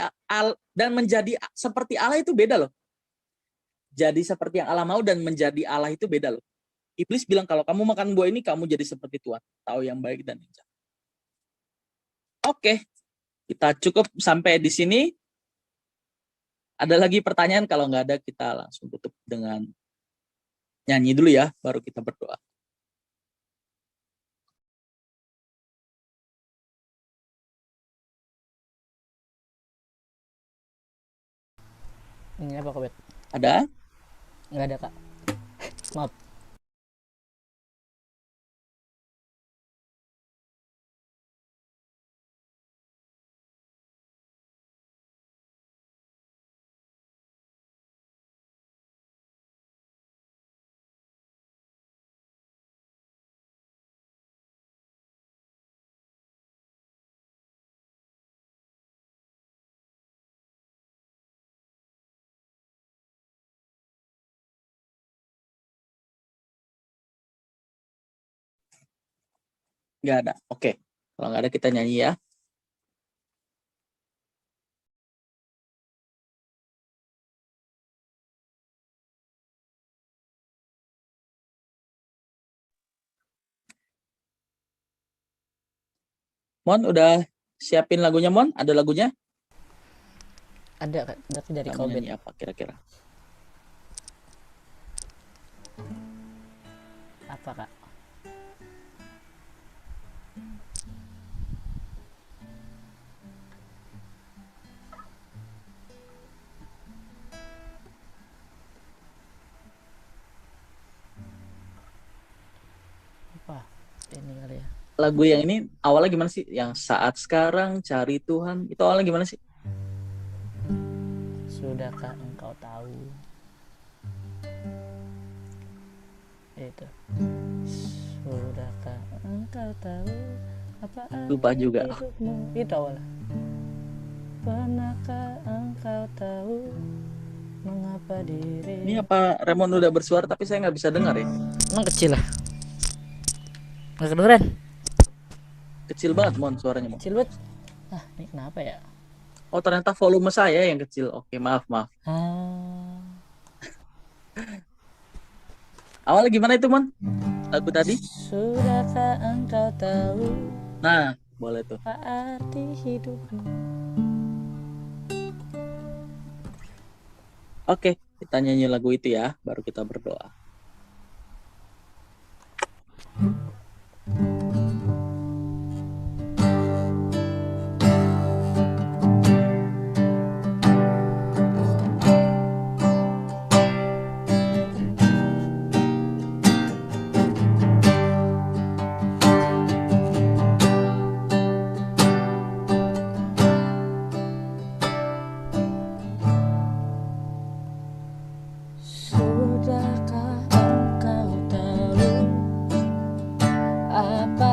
dan menjadi seperti Allah itu beda loh. Jadi seperti yang Allah mau dan menjadi Allah itu beda loh. Iblis bilang kalau kamu makan buah ini kamu jadi seperti Tuhan, tahu yang baik dan yang jahat. Oke, kita cukup sampai di sini. Ada lagi pertanyaan? Kalau nggak ada kita langsung tutup dengan nyanyi dulu ya, baru kita berdoa. Ini apa Kak Bet? Ada? Nggak ada Kak. Maaf. Nggak ada. Oke. Kalau nggak ada kita nyanyi ya. Mon, udah siapin lagunya Mon? Ada lagunya? Ada Kak, tapi dari Kamu Kak Bet. nyanyi apa kira-kira? Apa Kak? Apa? Ini kali ya. Lagu yang ini awalnya gimana sih? Yang saat sekarang cari Tuhan. Itu awalnya gimana sih? Sudahkah engkau tahu? Itu. Sudahkah engkau tahu apa Lupa arti juga. hidupmu? Itu awalnya. Pernahkah engkau tahu mengapa diri? Ini apa Raymond udah bersuara tapi saya nggak bisa dengar ya? Emang kecil lah. Nggak kedengeran? Kecil banget Mon suaranya Mon. Kecil banget. Ah, ini kenapa ya? Oh ternyata volume saya yang kecil. Oke maaf. Ah, Awalnya gimana itu Mon? Lagu tadi? sudahkah engkau tahu Nah boleh tuh. apa arti hidupmu? Oke kita nyanyi lagu itu ya. Baru kita berdoa. Sudahkah engkau tahu apa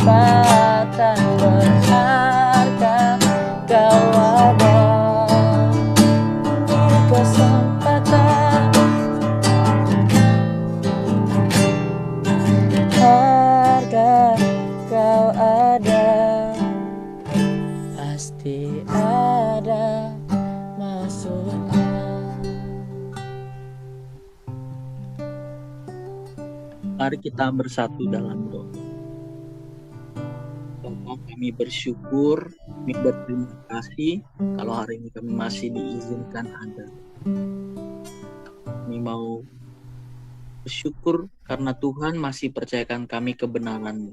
kesempatan berharga kau ada di kesempatan harga kau ada pasti ada maksudnya. Mari kita bersatu dalam doa. Bapa, kami bersyukur, kami berterima kasih kalau hari ini kami masih diizinkan ada. Kami mau bersyukur karena Tuhan masih percayakan kami kebenaran-Mu.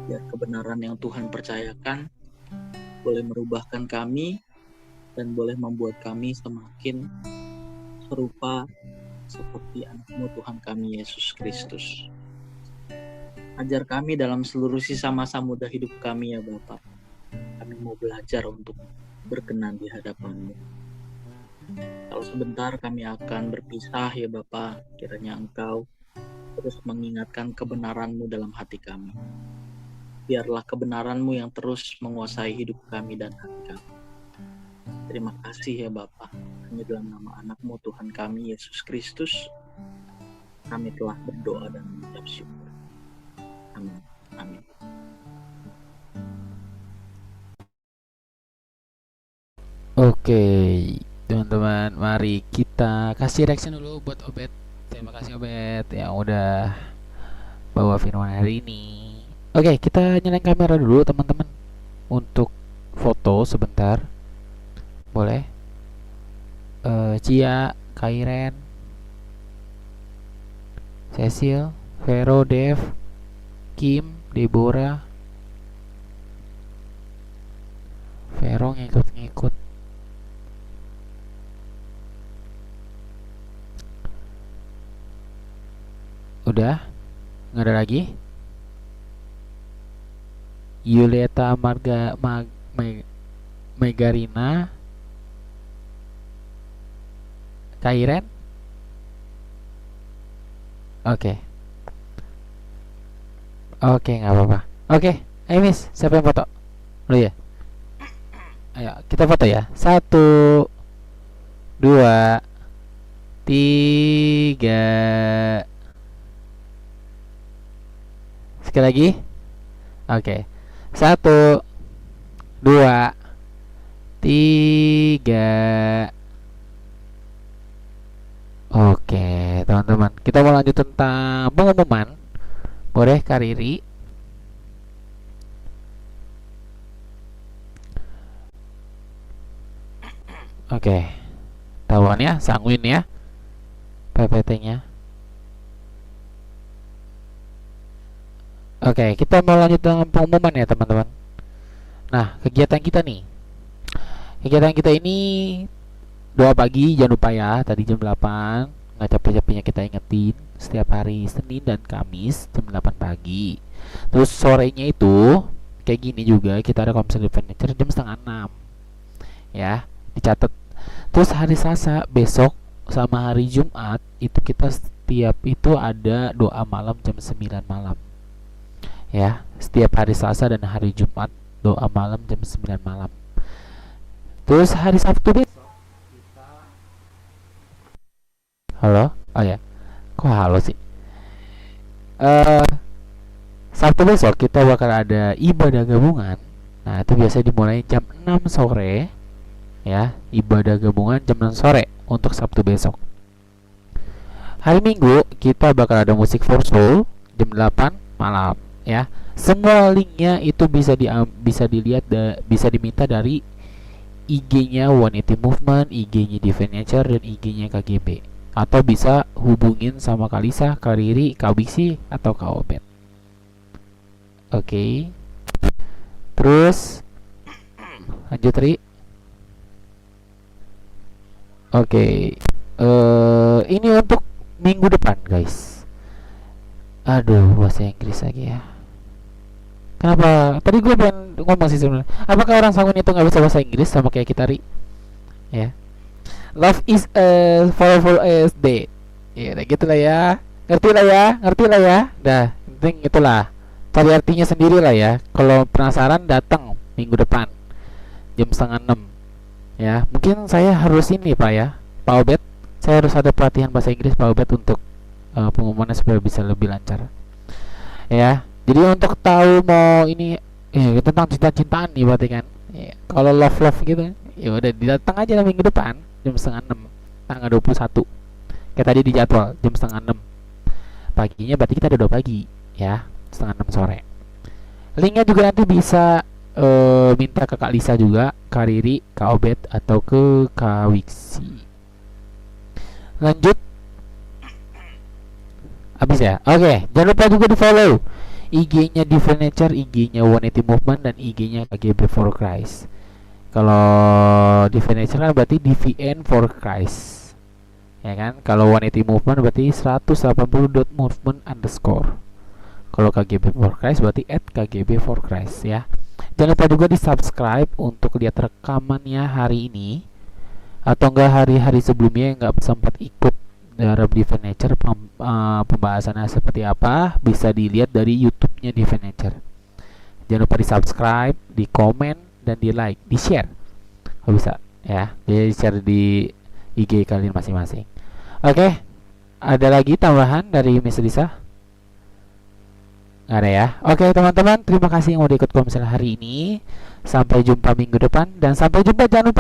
Biar kebenaran yang Tuhan percayakan boleh merubahkan kami dan boleh membuat kami semakin serupa seperti anak-Mu Tuhan kami Yesus Kristus. Ajar kami dalam seluruh sisa masa muda hidup kami ya Bapa. Kami mau belajar untuk berkenan di hadapan-Mu. Kalau sebentar kami akan berpisah ya Bapa, kiranya Engkau terus mengingatkan kebenaran-Mu dalam hati kami. Biarlah kebenaran-Mu yang terus menguasai hidup kami dan hati kami. Terima kasih ya Bapa. Hanya dalam nama anak-Mu Tuhan kami Yesus Kristus kami telah berdoa dan mengucap syukur. Amin. Amin. Oke, teman-teman, mari kita kasih reaction dulu buat Obed. Terima kasih Obed yang udah bawa firman hari ini. Oke, kita nyalain kamera dulu teman-teman untuk foto sebentar. Boleh? Cia, Kairen, Cecil, Vero, Dev, Kim, Deborah, Vero ngikut-ngikut. Udah? Nggak ada lagi? Yulieta Megarina, Kairen. Oke, nggak apa-apa. Oke, ayo Miss, siapa yang foto? Lu ya? Ayo, kita foto ya. 1, 2, 3. Sekali lagi. Oke. 1, 2, 3. Oke, teman-teman. Kita mau lanjut tentang pengumuman. Boleh, Kak Riri? Oke. Tahuan ya, sanguin ya. PPT-nya. Oke, kita mau lanjut dengan pengumuman ya, teman-teman. Nah, kegiatan kita nih. Kegiatan kita ini doa pagi, jangan lupa ya, tadi jam 8. Nggak capek-capeknya kita ingetin, setiap hari Senin dan Kamis jam 8 pagi. Terus sorenya itu kayak gini juga, kita ada Komsel Furniture jam setengah 6. Ya, dicatat. Terus hari Selasa besok sama hari Jumat itu kita setiap itu ada doa malam jam 9 malam. Ya, setiap hari Selasa dan hari Jumat doa malam jam 9 malam. Terus hari Sabtu besok halo? Oh ya. Kok halo sih? Sabtu besok kita bakal ada ibadah gabungan. Nah, itu biasanya dimulai jam 6 sore. Ya, ibadah gabungan jam 6 sore untuk Sabtu besok. Hari Minggu kita bakal ada musik for soul jam 8 malam, ya. Semua linknya itu bisa dilihat bisa diminta dari IG-nya 180 Movement, IG-nya Divine Nature, dan IG-nya KGB. Atau bisa hubungin sama Kalisa, Kak Riri, Kak Biksi, atau Kak Obed. Oke. Terus lanjut Ri. Oke. Ini untuk minggu depan guys. Aduh, bahasa Inggris lagi ya. Kenapa? Tadi gue pengen ngomong sih sebenarnya. Apakah orang sangun itu nggak bisa bahasa Inggris sama kayak kita Ri? Ya. Love is as powerful as death. Ya, udah gitu lah ya. Ngerti lah ya. Dah, penting itulah. cari artinya sendiri lah ya. Kalau penasaran datang minggu depan jam setengah 6 ya. Mungkin saya harus ini Pak ya, Pak Obet, saya harus ada pelatihan bahasa Inggris Pak Obet untuk pengumumannya supaya bisa lebih lancar ya. Jadi untuk tahu mau ini tentang cinta-cintaan nih berarti kan ya, kalau love gitu ya udah datang aja lah minggu depan jam setengah 6 tanggal 21 kayak tadi di jadwal jam setengah 6 paginya, berarti kita ada 2 pagi ya, setengah 6 sore. Linknya juga nanti bisa minta ke Kak Lisa juga, Kak Riri, Kak Obet, atau ke Kak Wiksi. Lanjut. Habis ya? Oke, jangan lupa juga di follow IG-nya Divine Nature, IG-nya 180 Movement, dan IG-nya KGB for Christ. Kalau Divine Nature kan berarti DVN for Christ, ya kan? Kalau 180 Movement berarti 180.movement_. Kalau KGB for Christ berarti @KGB for Christ ya. Jangan lupa juga di subscribe untuk lihat rekamannya hari ini atau enggak hari-hari sebelumnya yang nggak sempat ikut dalam Divine Nature, pembahasannya seperti apa bisa dilihat dari YouTube-nya Divine Nature. Jangan lupa di subscribe, di komen, dan di like, di share kalau bisa ya. Jadi share di IG kalian masing-masing. Oke, ada lagi tambahan dari Miss Lisa? Nggak ada ya. Oke teman-teman, terima kasih yang udah ikut komsel hari ini. Sampai jumpa minggu depan, dan sampai jumpa, jangan lupa